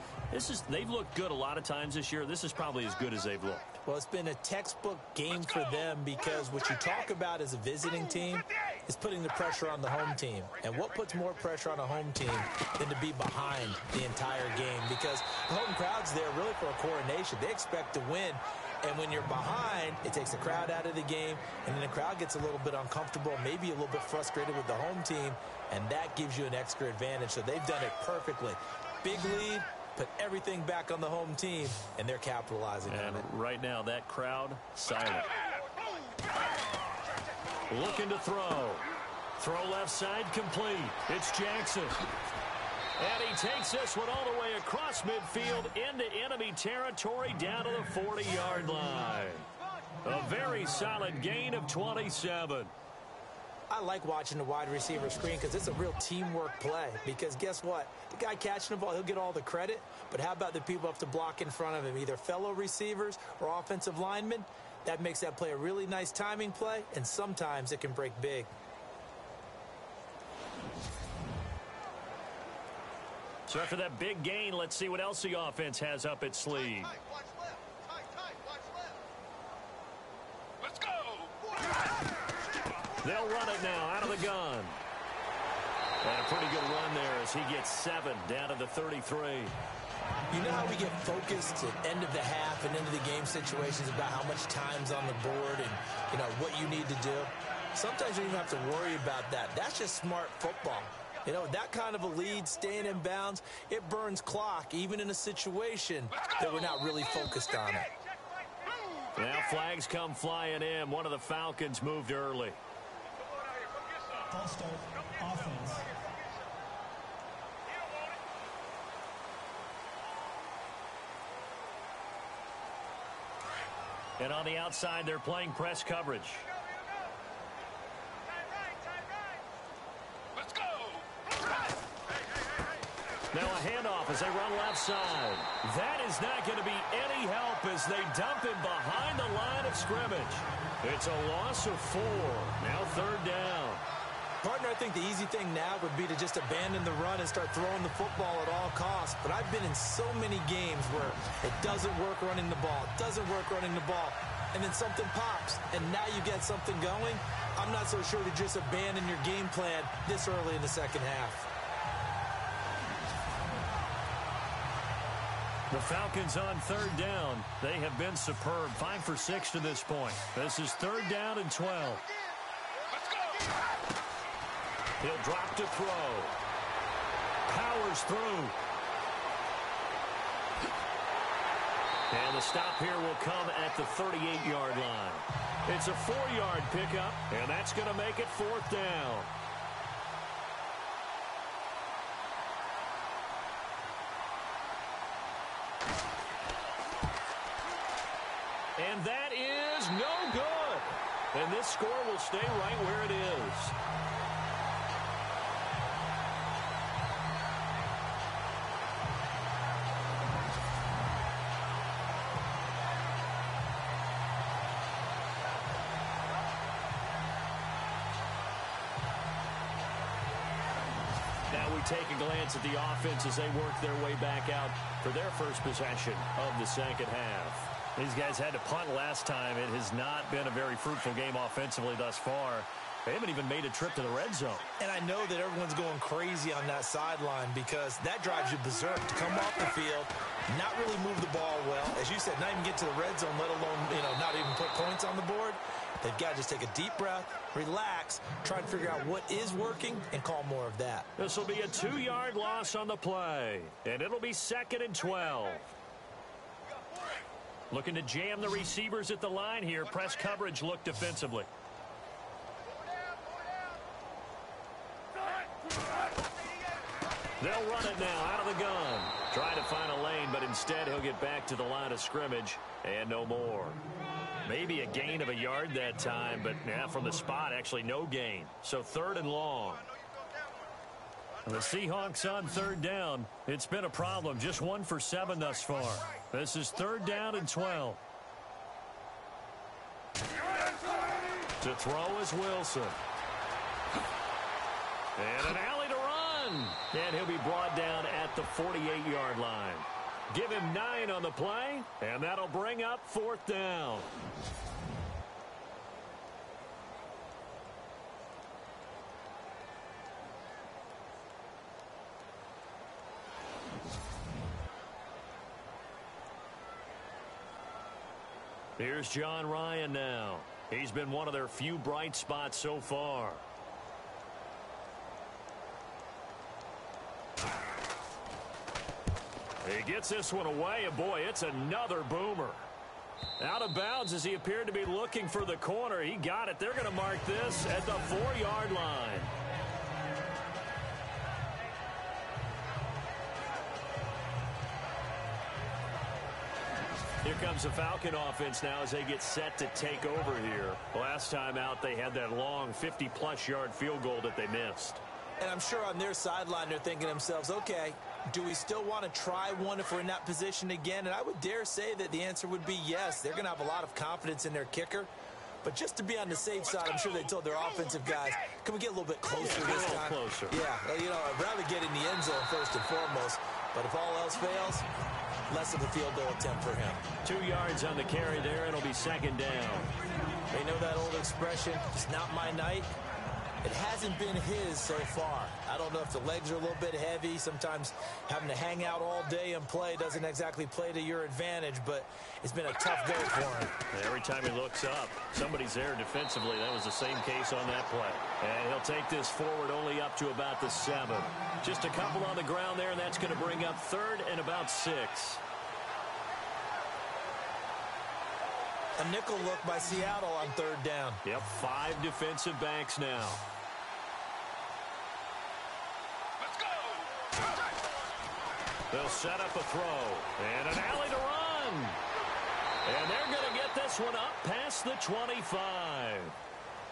They've looked good a lot of times this year. This is probably as good as they've looked. Well, it's been a textbook game for them because what you talk about as a visiting team is putting the pressure on the home team. And what puts more pressure on a home team than to be behind the entire game? Because the home crowd's there really for a coronation. They expect to win. And when you're behind, it takes the crowd out of the game. And then the crowd gets a little bit uncomfortable, maybe a little bit frustrated with the home team. And that gives you an extra advantage. So they've done it perfectly. Big lead. Put everything back on the home team, and they're capitalizing on it. Right now, that crowd, silent. Looking to throw. Throw left side, complete. It's Jackson. And he takes this one all the way across midfield into enemy territory down to the 40-yard line. A very solid gain of 27. I like watching the wide receiver screen because it's a real teamwork play. Because guess what? The guy catching the ball, he'll get all the credit. But how about the people up to block in front of him, either fellow receivers or offensive linemen? That makes that play a really nice timing play, and sometimes it can break big. So after that big gain, let's see what else the offense has up its sleeve. Watch left. Watch left. Let's go. They'll run it now out of the gun. And a pretty good run there as he gets 7 down to the 33. You know how we get focused at end of the half and into the game situations about how much time's on the board and, you know, what you need to do? Sometimes you don't even have to worry about that. That's just smart football. You know, that kind of a lead, staying in bounds, it burns clock, even in a situation that we're not really focused on it. Now flags come flying in. One of the Falcons moved early. False start, offense. And on the outside, they're playing press coverage. Let's go. Now a handoff as they run left side. That is not going to be any help as they dump him behind the line of scrimmage. It's a loss of 4. Now 3rd down. Partner, I think the easy thing now would be to just abandon the run and start throwing the football at all costs. But I've been in so many games where it doesn't work running the ball, and then something pops, and now you get something going. I'm not so sure to just abandon your game plan this early in the second half. The Falcons on 3rd down. They have been superb. 5 for 6 to this point. This is 3rd down and 12. Let's go. He'll drop to throw. Powers through. And the stop here will come at the 38-yard line. It's a 4-yard pickup, and that's going to make it 4th down. And that is no good. And this score will stay right where it is. Now we take a glance at the offense as they work their way back out for their first possession of the second half. These guys had to punt last time. It has not been a very fruitful game offensively thus far. They haven't even made a trip to the red zone. And I know that everyone's going crazy on that sideline because that drives you berserk to come off the field, not really move the ball well. As you said, not even get to the red zone, let alone, not even put points on the board. They've got to just take a deep breath, relax, try and figure out what is working, and call more of that. This will be a 2-yard loss on the play, and it'll be 2nd and 12. Looking to jam the receivers at the line here. Press coverage look defensively. They'll run it now out of the gun. Trying to find a lane, but instead he'll get back to the line of scrimmage and no more. Maybe a gain of a yard that time, but from the spot, actually no gain. So 3rd and long. The Seahawks on 3rd down. It's been a problem. Just 1 for 7 thus far. This is 3rd down and 12. To throw is Wilson. And an alley to run. And he'll be brought down at the 48-yard line. Give him 9 on the play, and that'll bring up 4th down. Here's John Ryan now. He's been one of their few bright spots so far. He gets this one away, and boy, it's another boomer. Out of bounds as he appeared to be looking for the corner. He got it. They're going to mark this at the 4-yard line. Here comes the Falcon offense now as they get set to take over here. Last time out, they had that long 50-plus yard field goal that they missed. And I'm sure on their sideline, they're thinking to themselves, okay, do we still want to try one if we're in that position again? And I would dare say that the answer would be yes. They're going to have a lot of confidence in their kicker. But just to be on the safe side, I'm sure they told their offensive guys, can we get a little bit closer this time? Closer. Yeah, I'd rather get in the end zone first and foremost. But if all else fails, less of a field goal attempt for him. 2 yards on the carry there. It'll be 2nd down. They know that old expression, it's not my night. It hasn't been his so far. I don't know if the legs are a little bit heavy. Sometimes having to hang out all day and play doesn't exactly play to your advantage, but it's been a tough go for him. Every time he looks up, somebody's there defensively. That was the same case on that play. And he'll take this forward only up to about the 7. Just a couple on the ground there, and that's going to bring up 3rd and about 6. A nickel look by Seattle on 3rd down. Yep, 5 defensive backs now. Let's go! They'll set up a throw. And an alley to run. And they're going to get this one up past the 25.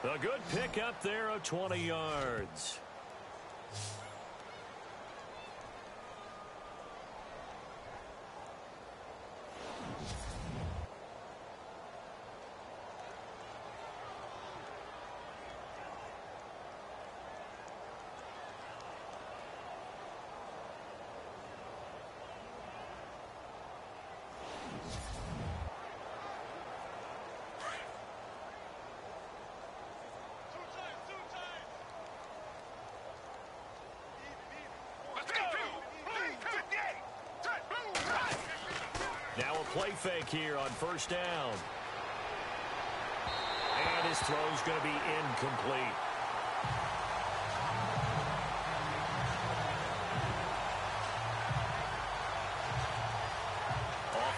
A good pickup there of 20 yards. Now a play fake here on 1st down. And his throw's going to be incomplete.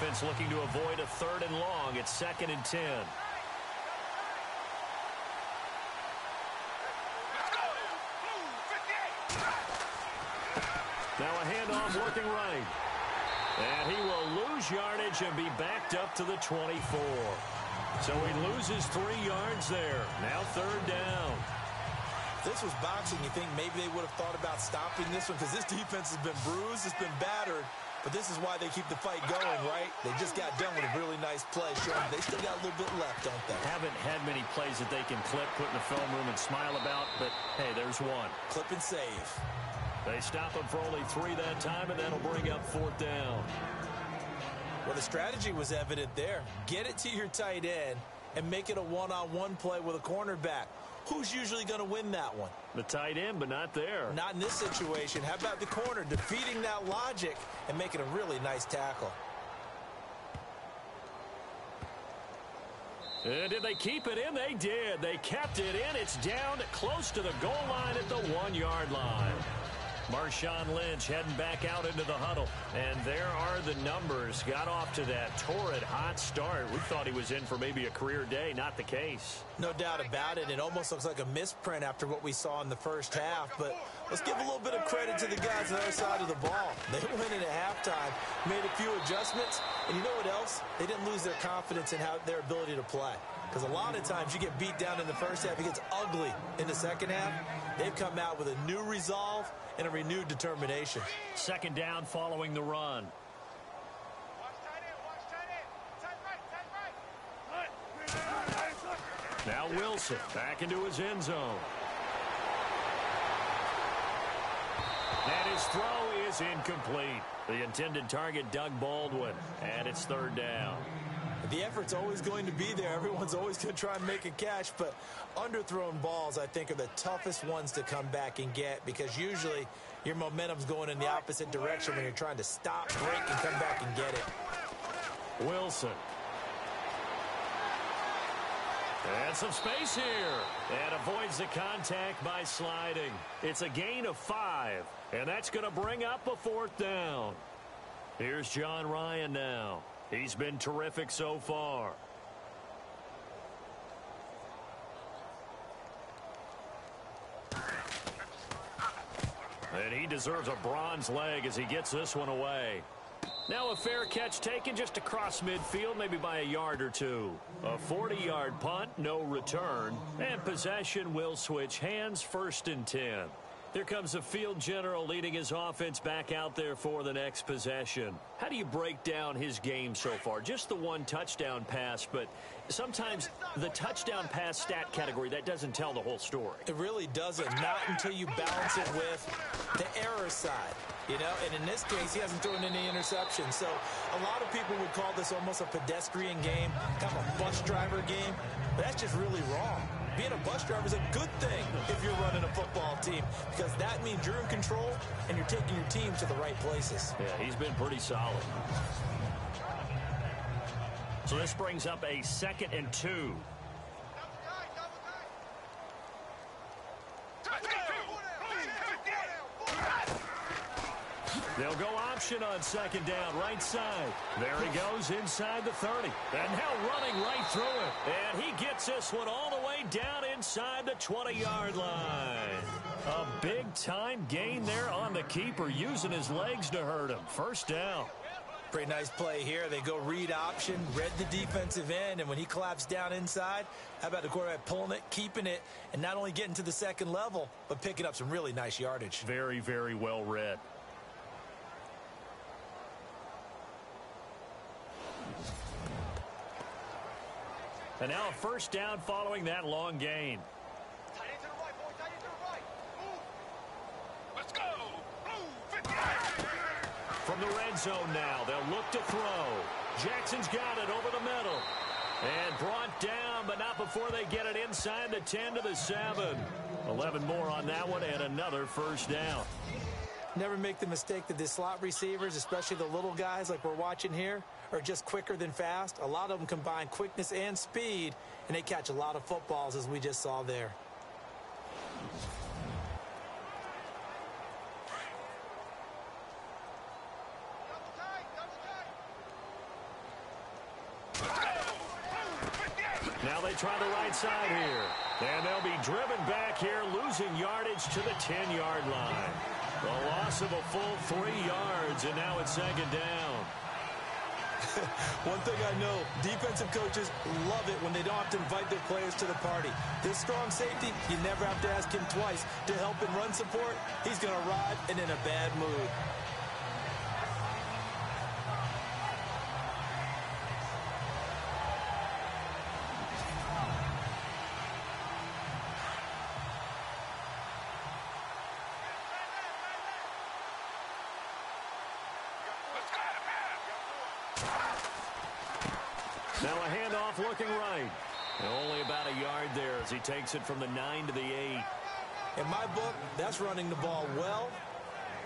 defense looking to avoid a 3rd and long. It's 2nd and 10. Now a handoff working right. And he will lose yardage and be backed up to the 24. So he loses 3 yards there. Now 3rd down. If this was boxing, you think maybe they would have thought about stopping this one because this defense has been bruised, it's been battered. But this is why they keep the fight going, right? They just got done with a really nice play, showing they still got a little bit left, don't they? Haven't had many plays that they can clip, put in the film room, and smile about, but hey, there's one. Clip and save. They stop him for only 3 that time, and that'll bring up 4th down. Well, the strategy was evident there. Get it to your tight end and make it a one-on-one play with a cornerback. Who's usually going to win that one? The tight end, but not there. Not in this situation. How about the corner defeating that logic and making a really nice tackle? And did they keep it in? They did. They kept it in. It's down close to the goal line at the 1-yard line. Marshawn Lynch heading back out into the huddle. And there are the numbers. Got off to that torrid hot start. We thought he was in for maybe a career day. Not the case. No doubt about it. It almost looks like a misprint after what we saw in the first half. But let's give a little bit of credit to the guys on the other side of the ball. They went in at halftime, made a few adjustments. And you know what else? They didn't lose their confidence in their ability to play. Because a lot of times you get beat down in the first half. It gets ugly in the second half. They've come out with a new resolve and a renewed determination. 2nd down following the run. Now Wilson back into his end zone. And his throw is incomplete. The intended target, Doug Baldwin. And it's 3rd down. The effort's always going to be there. Everyone's always going to try and make a catch, but underthrown balls, I think, are the toughest ones to come back and get because usually your momentum's going in the opposite direction when you're trying to stop, break, and come back and get it. Wilson. And some space here. And avoids the contact by sliding. It's a gain of 5, and that's going to bring up a 4th down. Here's John Ryan now. He's been terrific so far. And he deserves a bronze leg as he gets this one away. Now a fair catch taken just across midfield, maybe by a yard or 2. A 40-yard punt, no return. And possession will switch hands, 1st and 10. Here comes the field general leading his offense back out there for the next possession. How do you break down his game so far? Just the 1 touchdown pass, but sometimes the touchdown pass stat category, that doesn't tell the whole story. It really doesn't, not until you balance it with the error side. You know, and in this case, he hasn't thrown any interceptions. So a lot of people would call this almost a pedestrian game, kind of a bus driver game, but that's just really wrong. Being a bus driver is a good thing if you're running a football team because that means you're in control and you're taking your team to the right places. Yeah, he's been pretty solid. So this brings up a 2nd and 2. They'll go option on 2nd down, right side. There he goes inside the 30. And now running right through it. And he gets this one all the way down inside the 20-yard line. A big-time gain there on the keeper, using his legs to hurt him. 1st down. Pretty nice play here. They go read option, read the defensive end, and when he collapsed down inside, how about the quarterback pulling it, keeping it, and not only getting to the 2nd level, but picking up some really nice yardage. Very, very well read. And now a 1st down following that long gain. Let's go. From the red zone now, they'll look to throw. Jackson's got it over the middle. And brought down, but not before they get it inside the 10 to the 7. 11 more on that one, and another 1st down. Never make the mistake that the slot receivers, especially the little guys like we're watching here, are just quicker than fast. A lot of them combine quickness and speed, and they catch a lot of footballs, as we just saw there. try the right side here. And they'll be driven back here, losing yardage to the 10-yard line. The loss of a full 3 yards, and now it's second down. One thing I know, defensive coaches love it when they don't have to invite their players to the party. This strong safety, you never have to ask him twice to help in run support. He's going to arrive and in a bad mood. Now a handoff looking right. And only about a yard there as he takes it from the 9 to the 8. In my book, that's running the ball well,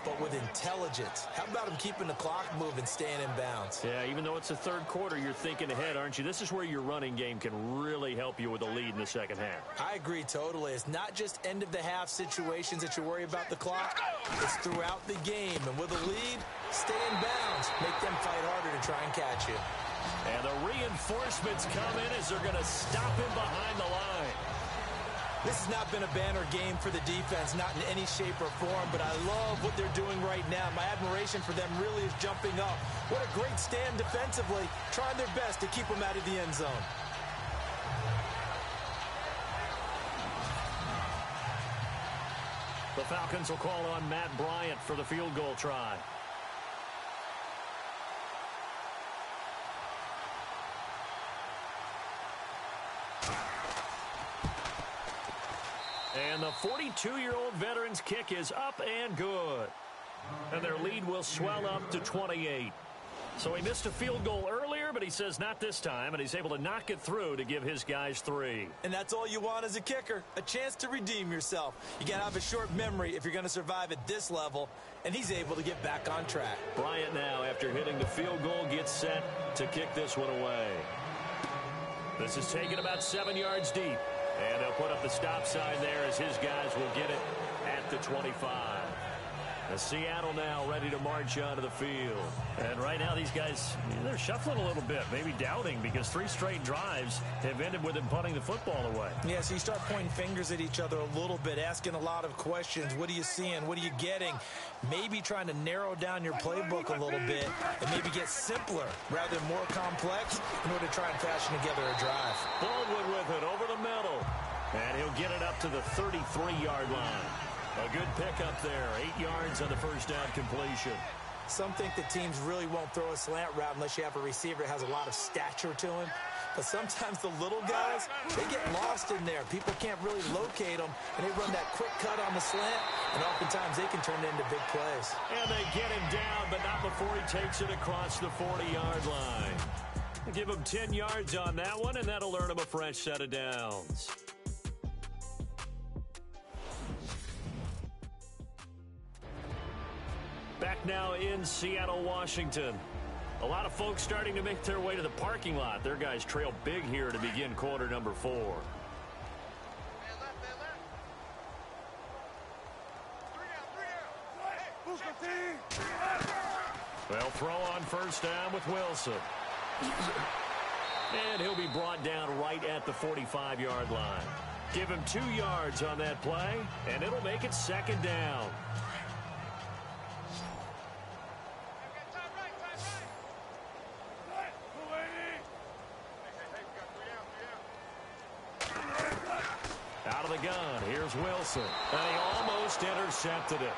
but with intelligence. How about him keeping the clock moving, staying in bounds? Yeah, even though it's the third quarter, you're thinking ahead, aren't you? This is where your running game can really help you with a lead in the second half. I agree totally. It's not just end-of-the-half situations that you worry about the clock. It's throughout the game. And with a lead, stay in bounds. Make them fight harder to try and catch you. And the reinforcements come in as they're going to stop him behind the line. This has not been a banner game for the defense, not in any shape or form, but I love what they're doing right now. My admiration for them really is jumping up. What a great stand defensively, trying their best to keep them out of the end zone. The Falcons will call on Matt Bryant for the field goal try. And the 42-year-old veteran's kick is up and good. And their lead will swell up to 28. So he missed a field goal earlier, but he says not this time, and he's able to knock it through to give his guys 3. And that's all you want as a kicker, a chance to redeem yourself. You got to have a short memory if you're going to survive at this level, and he's able to get back on track. Bryant now, after hitting the field goal, gets set to kick this one away. This is taken about 7 yards deep. And they'll put up the stop sign there as his guys will get it at the 25. Seattle now ready to march onto the field. And right now these guys, they're shuffling a little bit, maybe doubting, because 3 straight drives have ended with them punting the football away. Yeah, so you start pointing fingers at each other a little bit, asking a lot of questions. What are you seeing? What are you getting? Maybe trying to narrow down your playbook a little bit and maybe get simpler rather than more complex in order to try and fashion together a drive. Baldwin with it over the middle. And he'll get it up to the 33-yard line. A good pickup there. 8 yards on the first down completion. Some think the teams really won't throw a slant route unless you have a receiver that has a lot of stature to him. But sometimes the little guys, they get lost in there. People can't really locate them, and they run that quick cut on the slant, and oftentimes they can turn it into big plays. And they get him down, but not before he takes it across the 40-yard line. Give him 10 yards on that one, and that'll earn him a fresh set of downs. Back now in Seattle, Washington. A lot of folks starting to make their way to the parking lot. Their guys trail big here to begin quarter number 4. They'll throw on first down with Wilson. And he'll be brought down right at the 45-yard line. Give him 2 yards on that play, and it'll make it second down. Out of the gun, here's Wilson. And he almost intercepted it.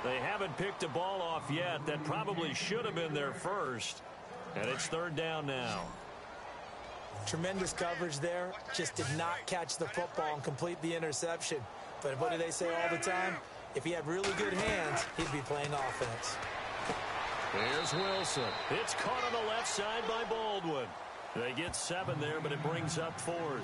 They haven't picked a ball off yet. That probably should have been their first. And it's third down now. Tremendous coverage there. Just did not catch the football and complete the interception. But what do they say all the time? If he had really good hands, he'd be playing offense. Here's Wilson. It's caught on the left side by Baldwin. They get 7 there, but it brings up 4th.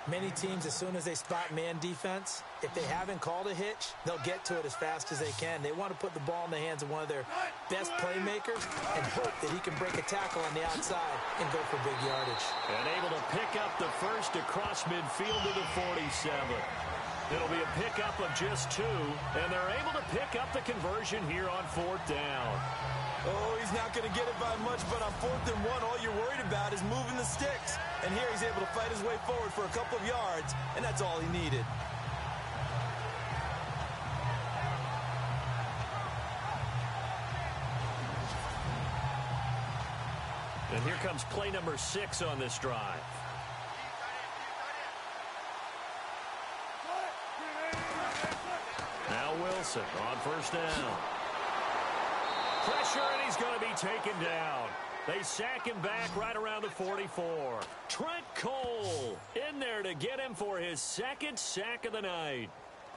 Many teams, as soon as they spot man defense, if they haven't called a hitch, they'll get to it as fast as they can. They want to put the ball in the hands of one of their best playmakers and hope that he can break a tackle on the outside and go for big yardage. And able to pick up the first across midfield to the 47. It'll be a pickup of just 2, and they're able to pick up the conversion here on 4th down. Oh, he's not going to get it by much, but on 4th and 1, all you're worried about is moving the sticks. And here he's able to fight his way forward for a couple of yards, and that's all he needed. And here comes play number 6 on this drive. Now Wilson on 1st down. Pressure, and he's going to be taken down. They sack him back right around the 44. Trent Cole in there to get him for his 2nd sack of the night.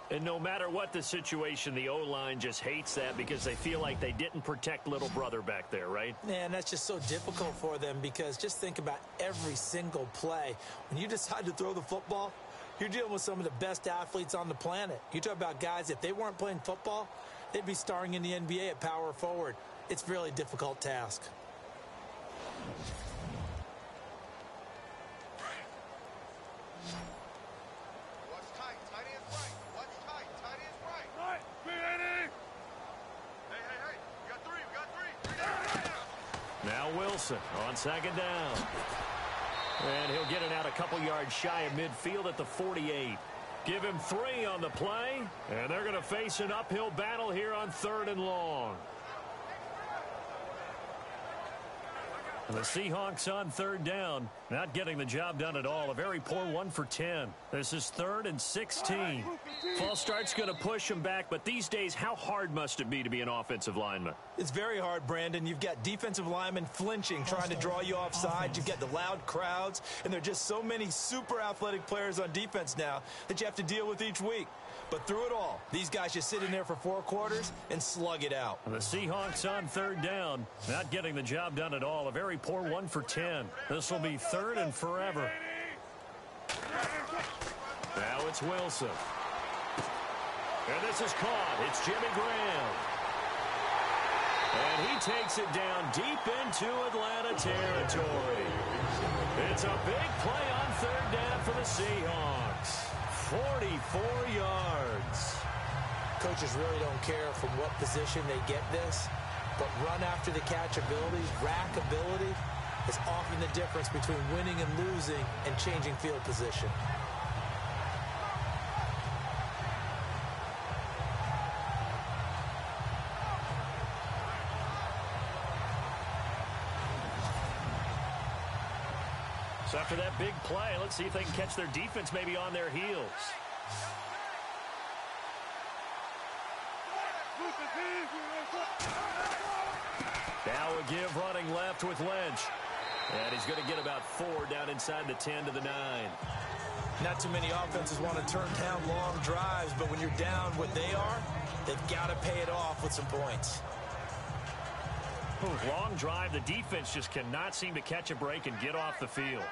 And no matter what the situation, the O-line just hates that because they feel like they didn't protect little brother back there, right? Man, that's just so difficult for them because just think about every single play. When you decide to throw the football, you're dealing with some of the best athletes on the planet. You talk about guys, if they weren't playing football, they'd be starring in the NBA at power forward. It's a really difficult task. What's tight? Tight end's right. What's tight? Tight end's right. Right. Hey. We got 3. We got 3. Now Wilson on 2nd down. And he'll get it out a couple yards shy of midfield at the 48. Give him 3 on the play, and they're going to face an uphill battle here on 3rd and long. The Seahawks on 3rd down, not getting the job done at all. A very poor 1 for 10. This is 3rd and 16. False start's going to push him back, but these days, how hard must it be to be an offensive lineman? It's very hard, Brandon. You've got defensive linemen flinching, trying to draw you offside. You've got the loud crowds, and there are just so many super athletic players on defense now that you have to deal with each week. But through it all, these guys just sit in there for 4 quarters and slug it out. The Seahawks on 3rd down, not getting the job done at all. A very poor 1 for 10. This will be 3rd and forever. Now it's Wilson. And this is caught. It's Jimmy Graham. And he takes it down deep into Atlanta territory. It's a big play on 3rd down for the Seahawks. 44 yards. Coaches really don't care from what position they get this, but run after the catch ability, rack ability, is often the difference between winning and losing and changing field position. So after that big play, let's see if they can catch their defense maybe on their heels. Now a give running left with Lynch. And he's going to get about 4 down inside the 10 to the 9. Not too many offenses want to turn down long drives, but when you're down what they are, they've got to pay it off with some points. Long drive. The defense just cannot seem to catch a break and get off the field.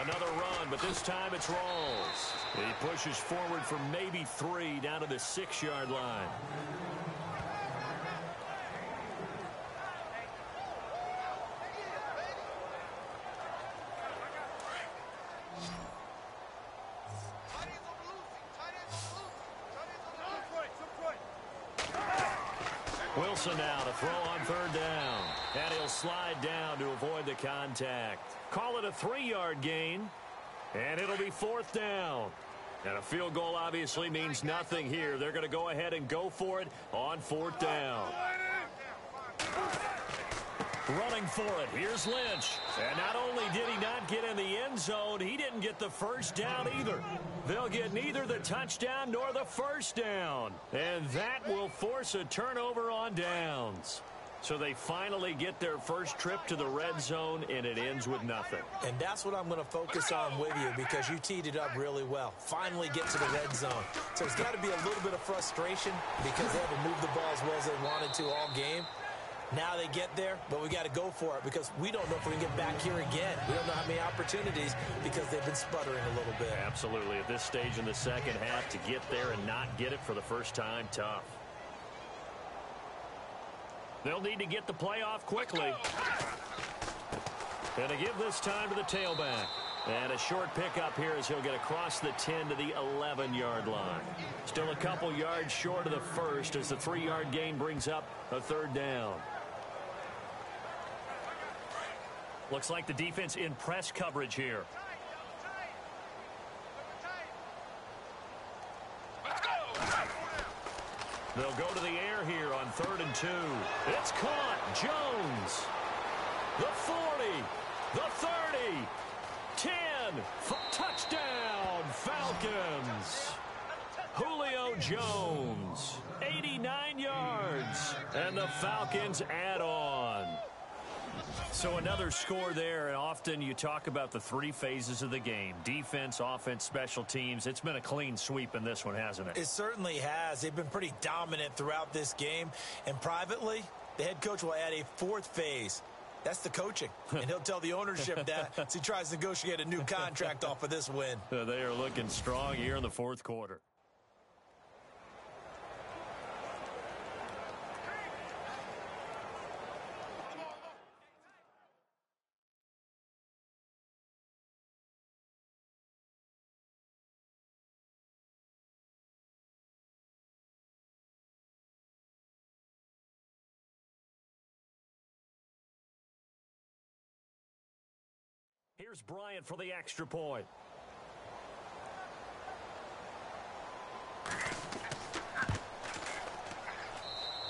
Another run, but this time it's Rawls. He pushes forward for maybe 3 down to the 6-yard line. Wilson now to throw on 3rd down. And he'll slide down to avoid the contact. Call it a 3-yard gain. And it'll be 4th down. And a field goal obviously means nothing here. They're going to go ahead and go for it on 4th down. Running for it. Here's Lynch. And not only did he not get in the end zone, he didn't get the first down either. They'll get neither the touchdown nor the first down. And that will force a turnover on downs. So they finally get their first trip to the red zone, and it ends with nothing. And that's what I'm going to focus on with you because you teed it up really well. Finally get to the red zone. So it's got to be a little bit of frustration because they haven't moved the ball as well as they wanted to all game. Now they get there, but we got to go for it because we don't know if we can get back here again. We don't know how many opportunities because they've been sputtering a little bit. Absolutely. At this stage in the second half, to get there and not get it for the first time, tough. They'll need to get the play off quickly. And to give this time to the tailback. And a short pickup here as he'll get across the 10 to the 11-yard line. Still a couple yards short of the first as the 3-yard gain brings up a third down. Looks like the defense in press coverage here. They'll go to the air here on 3rd and 2. It's caught. Jones. The 40. The 30. 10. Touchdown, Falcons. Julio Jones. 89 yards. And the Falcons add on. So another score there, and often you talk about the 3 phases of the game. Defense, offense, special teams. It's been a clean sweep in this one, hasn't it? It certainly has. They've been pretty dominant throughout this game. And privately, the head coach will add a 4th phase. That's the coaching. And he'll tell the ownership that as he tries to negotiate a new contract off of this win. They are looking strong here in the 4th quarter. Here's Bryant for the extra point.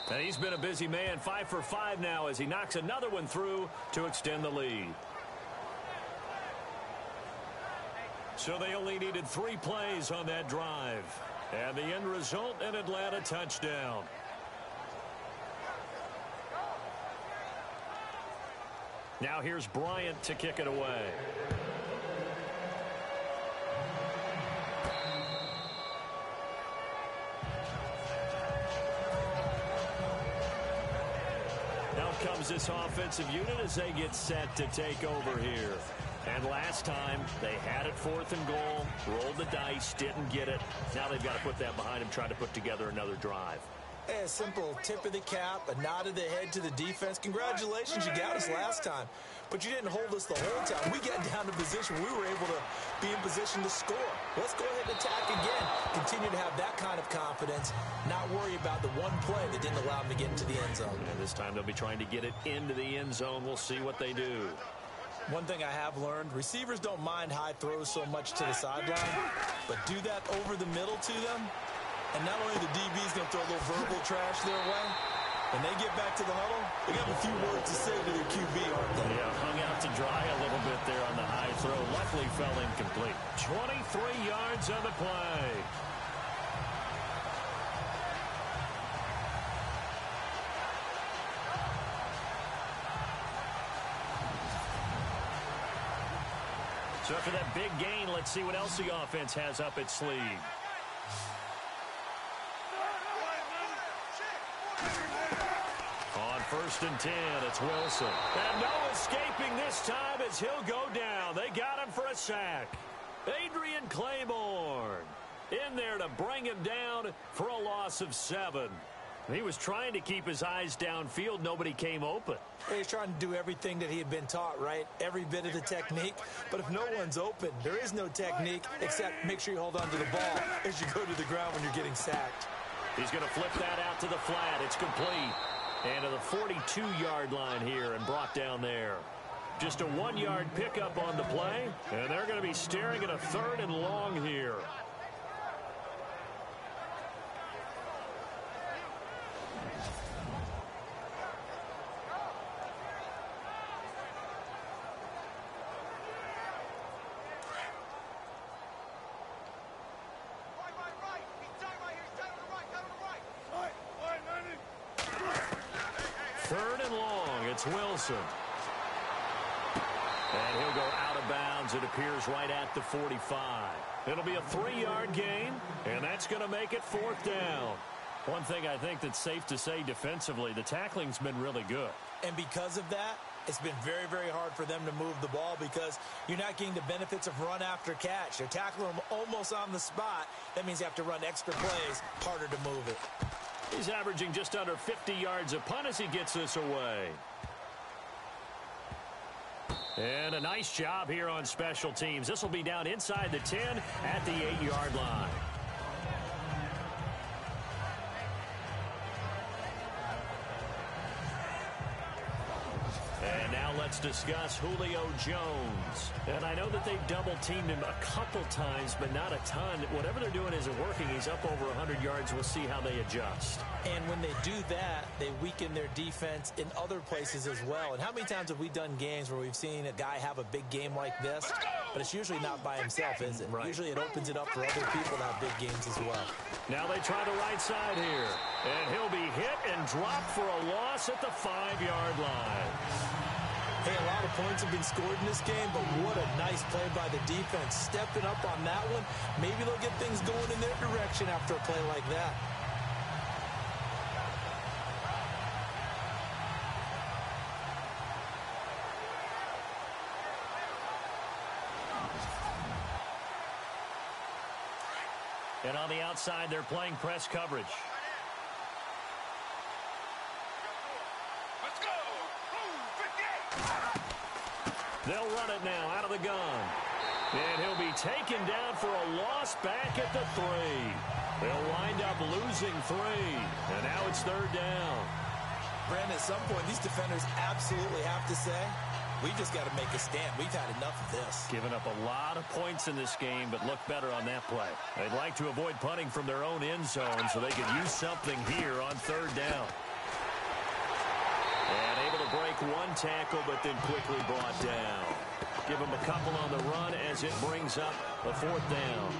And he's been a busy man, 5 for 5 now as he knocks another one through to extend the lead. So they only needed 3 plays on that drive. And the end result, an Atlanta touchdown. Now here's Bryant to kick it away. Now comes this offensive unit as they get set to take over here. And last time, they had it 4th and goal, rolled the dice, didn't get it. Now they've got to put that behind them, try to put together another drive. A simple tip of the cap, a nod of the head to the defense. Congratulations, you got us last time. But you didn't hold us the whole time. We got down to position. We were able to be in position to score. Let's go ahead and attack again. Continue to have that kind of confidence. Not worry about the one play that didn't allow them to get into the end zone. And this time they'll be trying to get it into the end zone. We'll see what they do. One thing I have learned, receivers don't mind high throws so much to the sideline, but do that over the middle to them. And not only the DB's going to throw a little verbal trash their way, when they get back to the huddle, they got a few words to say to their QB, aren't they? Yeah, hung out to dry a little bit there on the high throw. Luckily fell incomplete. 23 yards on the play. So after that big gain, let's see what else the offense has up its sleeve. On 1st and 10, it's Wilson. And no escaping this time as he'll go down. They got him for a sack. Adrian Claiborne in there to bring him down for a loss of 7. He was trying to keep his eyes downfield. Nobody came open. He's trying to do everything that he had been taught, right? Every bit of the technique. But if no one's open, there is no technique except make sure you hold on to the ball as you go to the ground when you're getting sacked. He's going to flip that out to the flat. It's complete. And to the 42-yard line here and brought down there. Just a 1-yard pickup on the play. And they're going to be staring at a 3rd and long here. Wilson. And he'll go out of bounds. It appears right at the 45. It'll be a 3-yard gain, and that's going to make it 4th down. One thing I think that's safe to say defensively, the tackling's been really good. And because of that, it's been very, very hard for them to move the ball because you're not getting the benefits of run after catch. They're tackling them almost on the spot. That means you have to run extra plays, harder to move it. He's averaging just under 50 yards a punt as he gets this away. And a nice job here on special teams. This will be down inside the 10 at the 8-yard line. And now let's discuss Julio Jones. And I know that they've double-teamed him a couple times, but not a ton. Whatever they're doing isn't working. He's up over 100 yards. We'll see how they adjust. And when they do that, they weaken their defense in other places as well. And how many times have we done games where we've seen a guy have a big game like this? But it's usually not by himself, is it? Right. Usually it opens it up for other people to have big games as well. Now they try the right side here. And he'll be hit and dropped for a loss at the 5-yard line. Hey, a lot of points have been scored in this game, but what a nice play by the defense. Stepping up on that one, maybe they'll get things going in their direction after a play like that. And on the outside, they're playing press coverage. Let's go. Ooh, 58. They'll run it now out of the gun. And he'll be taken down for a loss back at the 3. They'll wind up losing 3. And now it's 3rd down. Brandon, at some point, these defenders absolutely have to say, we've just got to make a stand. We've had enough of this. Giving up a lot of points in this game, but look better on that play. They'd like to avoid punting from their own end zone so they could use something here on 3rd down. And able to break one tackle, but then quickly brought down. Give them a couple on the run as it brings up a 4th down.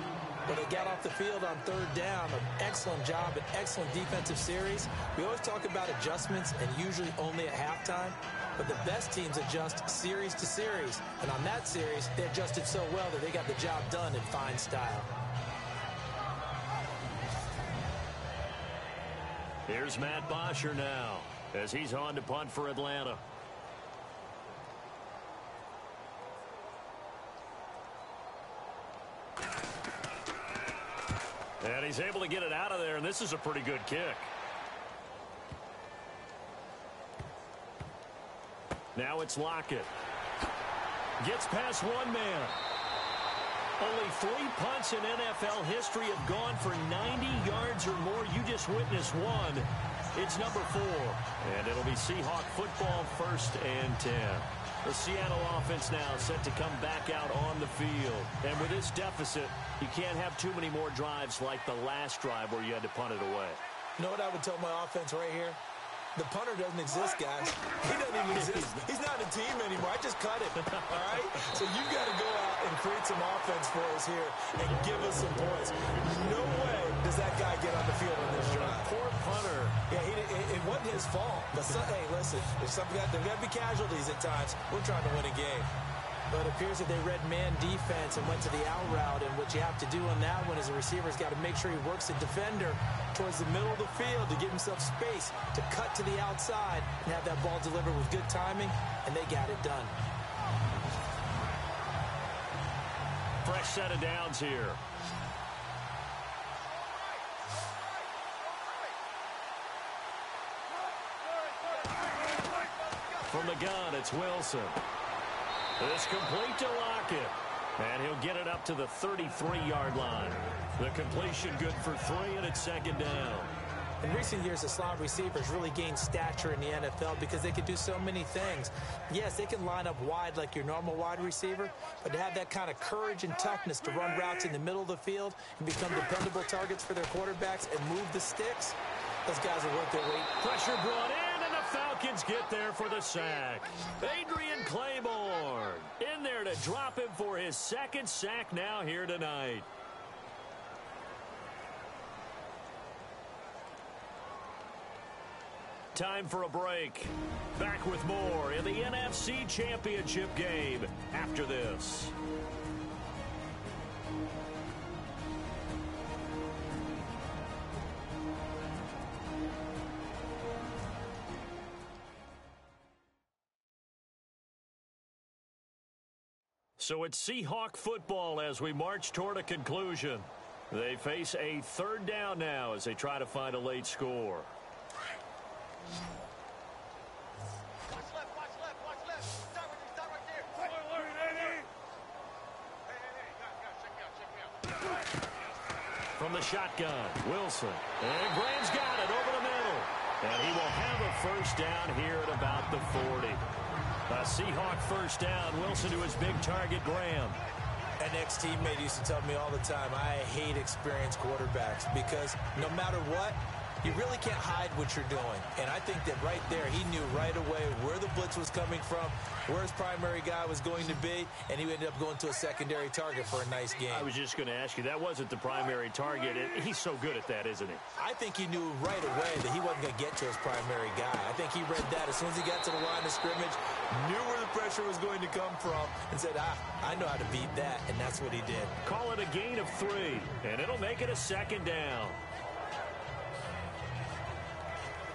But they got off the field on 3rd down. An excellent job, an excellent defensive series. We always talk about adjustments, and usually only at halftime. But the best teams adjust series to series. And on that series, they adjusted so well that they got the job done in fine style. Here's Matt Bosher now as he's on to punt for Atlanta. And he's able to get it out of there, and this is a pretty good kick. Now it's Lockett. Gets past one man. Only 3 punts in NFL history have gone for 90 yards or more. You just witnessed one. It's number 4. And it'll be Seahawk football, 1st and 10. The Seattle offense now set to come back out on the field. And with this deficit, you can't have too many more drives like the last drive where you had to punt it away. You know what I would tell my offense right here? The punter doesn't exist, guys. He doesn't even exist. He's not a team anymore. I just cut him, all right? So you've got to go out and create some offense for us here and give us some points. No way does that guy get on the field on this drive. Poor punter. Yeah, it wasn't his fault. But, hey, listen, there's got to be casualties at times. We're trying to win a game. But it appears that they read man defense and went to the out route. And what you have to do on that one is the receiver's got to make sure he works the defender towards the middle of the field to give himself space to cut to the outside and have that ball delivered with good timing, and they got it done. Fresh set of downs here. From the gun, it's Wilson. It's complete to Lockett. And he'll get it up to the 33-yard line. The completion good for 3, and it's 2nd down. In recent years, the slot receivers really gained stature in the NFL because they can do so many things. Yes, they can line up wide like your normal wide receiver, but to have that kind of courage and toughness to run routes in the middle of the field and become dependable targets for their quarterbacks and move the sticks, those guys are worth their weight. Pressure brought in, and the Falcons get there for the sack. Adrian Claiborne in there to drop him for his 2nd sack now here tonight. Time for a break. Back with more in the NFC Championship game after this. So it's Seahawk football as we march toward a conclusion. They face a 3rd down now as they try to find a late score. Watch left, watch left, watch left. Start right there. the shotgun. Wilson. And Graham's got it over the middle. And he will have a first down here at about the 40. A Seahawk first down. Wilson to his big target, Graham. An ex-teammate used to tell me all the time, I hate experienced quarterbacks because no matter what, you really can't hide what you're doing. And I think that right there, he knew right away where the blitz was coming from, where his primary guy was going to be, and he ended up going to a secondary target for a nice game. I was just going to ask you, that wasn't the primary target. He's so good at that, isn't he? I think he knew right away that he wasn't going to get to his primary guy. I think he read that as soon as he got to the line of scrimmage, knew where the pressure was going to come from, and said, I know how to beat that, and that's what he did. Call it a gain of 3, and it'll make it a second down.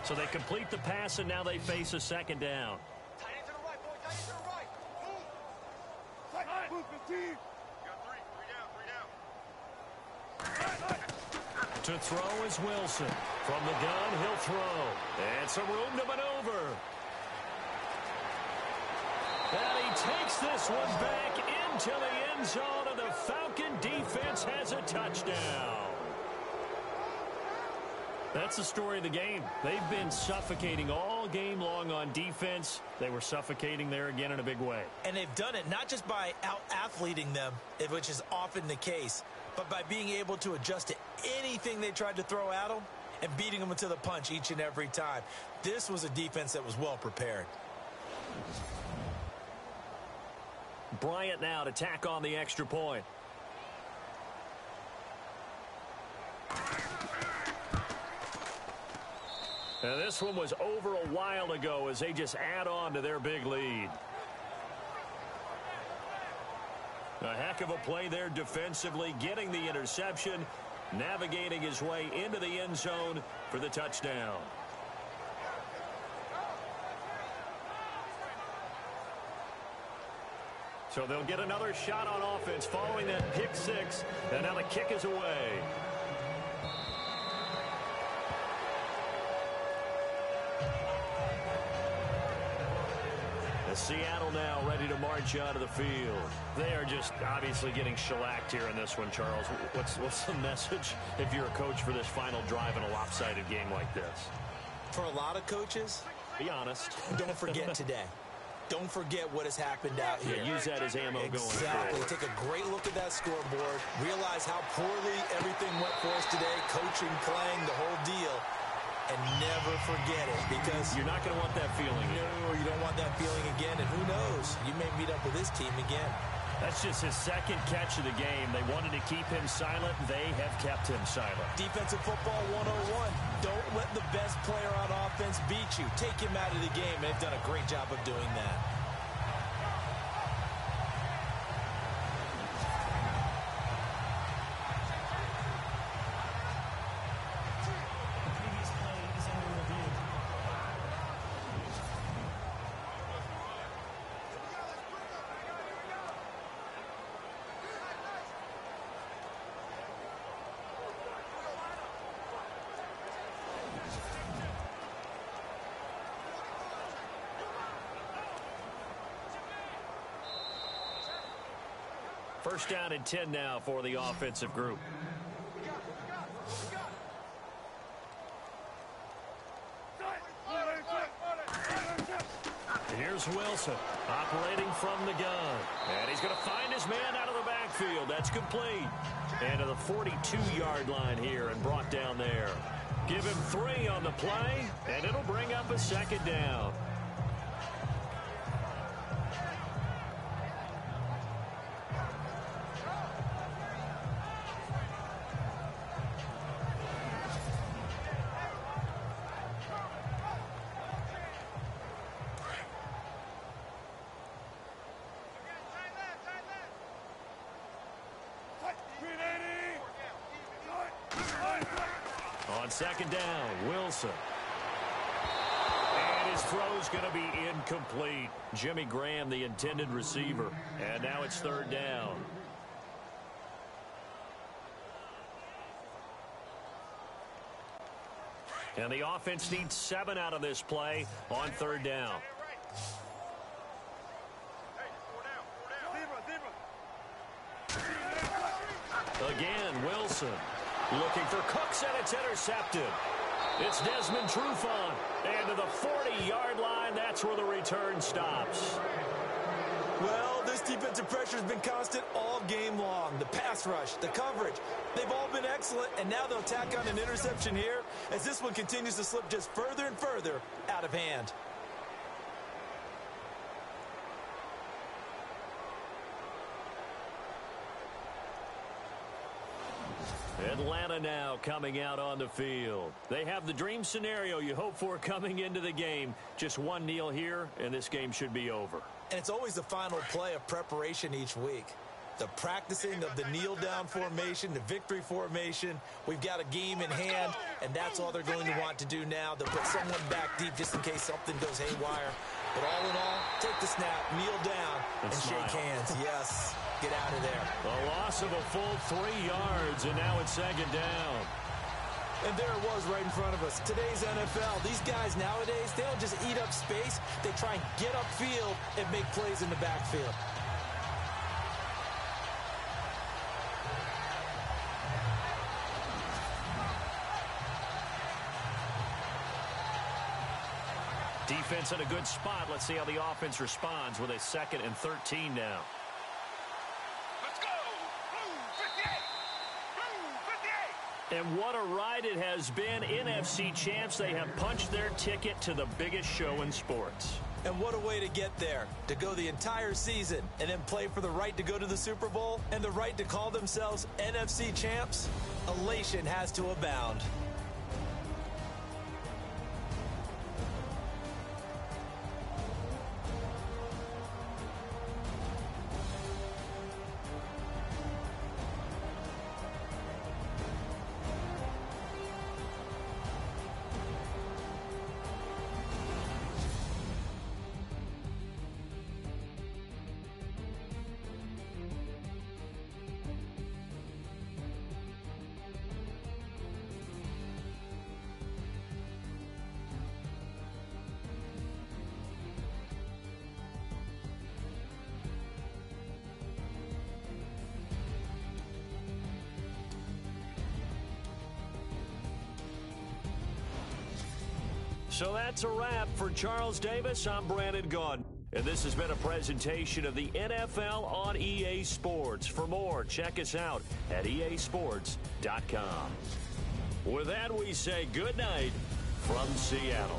So they complete the pass, and now they face a second down. Tight end to the right, boy. Tight end to the right. Move. Move, 15. You got 3. 3 down. To throw is Wilson. From the gun, he'll throw. And some room to maneuver. And he takes this one back into the end zone, and the Falcon defense has a touchdown. That's the story of the game. They've been suffocating all game long on defense. They were suffocating there again in a big way. And they've done it not just by out-athleting them, which is often the case, but by being able to adjust to anything they tried to throw at them and beating them to the punch each and every time. This was a defense that was well prepared. Bryant now to tack on the extra point. And this one was over a while ago as they just add on to their big lead. A heck of a play there defensively, getting the interception, navigating his way into the end zone for the touchdown. So they'll get another shot on offense following that pick 6, and now the kick is away. Seattle now ready to march out of the field. They are just obviously getting shellacked here in this one, Charles. What's the message if you're a coach for this final drive in a lopsided game like this? For a lot of coaches, be honest. Don't forget today. Don't forget what has happened out here. Yeah, use that as ammo going forward. Exactly. Take a great look at that scoreboard. Realize how poorly everything went for us today. Coaching, playing, the whole deal. And never forget it, because you're not going to want that feeling again. No, you don't want that feeling again, and who knows, you may meet up with this team again. That's just his second catch of the game. They wanted to keep him silent. They have kept him silent. Defensive football 101. Don't let the best player on offense beat you. Take him out of the game, and they've done a great job of doing that. First down and 10 now for the offensive group. Here's Wilson operating from the gun. And he's going to find his man out of the backfield. That's complete. And to the 42-yard line here and brought down there. Give him 3 on the play, and it'll bring up a second down. On second down, Wilson. And his throw's going to be incomplete. Jimmy Graham, the intended receiver. And now it's third down. And the offense needs 7 out of this play on third down. Again, Wilson. Looking for Cooks, and it's intercepted. It's Desmond Trufant. And to the 40-yard line, that's where the return stops. Well, this defensive pressure has been constant all game long. The pass rush, the coverage, they've all been excellent, and now they'll tack on an interception here as this one continues to slip just further and further out of hand. Atlanta now coming out on the field. They have the dream scenario you hope for coming into the game. Just one kneel here, and this game should be over. And it's always the final play of preparation each week. The practicing of the kneel-down formation, the victory formation. We've got a game in hand, and that's all they're going to want to do now. They'll put someone back deep just in case something goes haywire. But all in all, take the snap, kneel down, and shake hands. Yes, get out of there. A loss of a full 3 yards, and now it's second down. And there it was right in front of us. Today's NFL, these guys nowadays, they don't just eat up space. They try and get upfield and make plays in the backfield. Defense in a good spot. Let's see how the offense responds with a 2nd and 13 now. Let's go! Blue 58! Blue 58! And what a ride it has been. NFC champs, they have punched their ticket to the biggest show in sports. And what a way to get there, to go the entire season and then play for the right to go to the Super Bowl and the right to call themselves NFC champs. Elation has to abound. So that's a wrap for Charles Davis. I'm Brandon Gaudin. And this has been a presentation of the NFL on EA Sports. For more, check us out at easports.com. With that, we say good night from Seattle.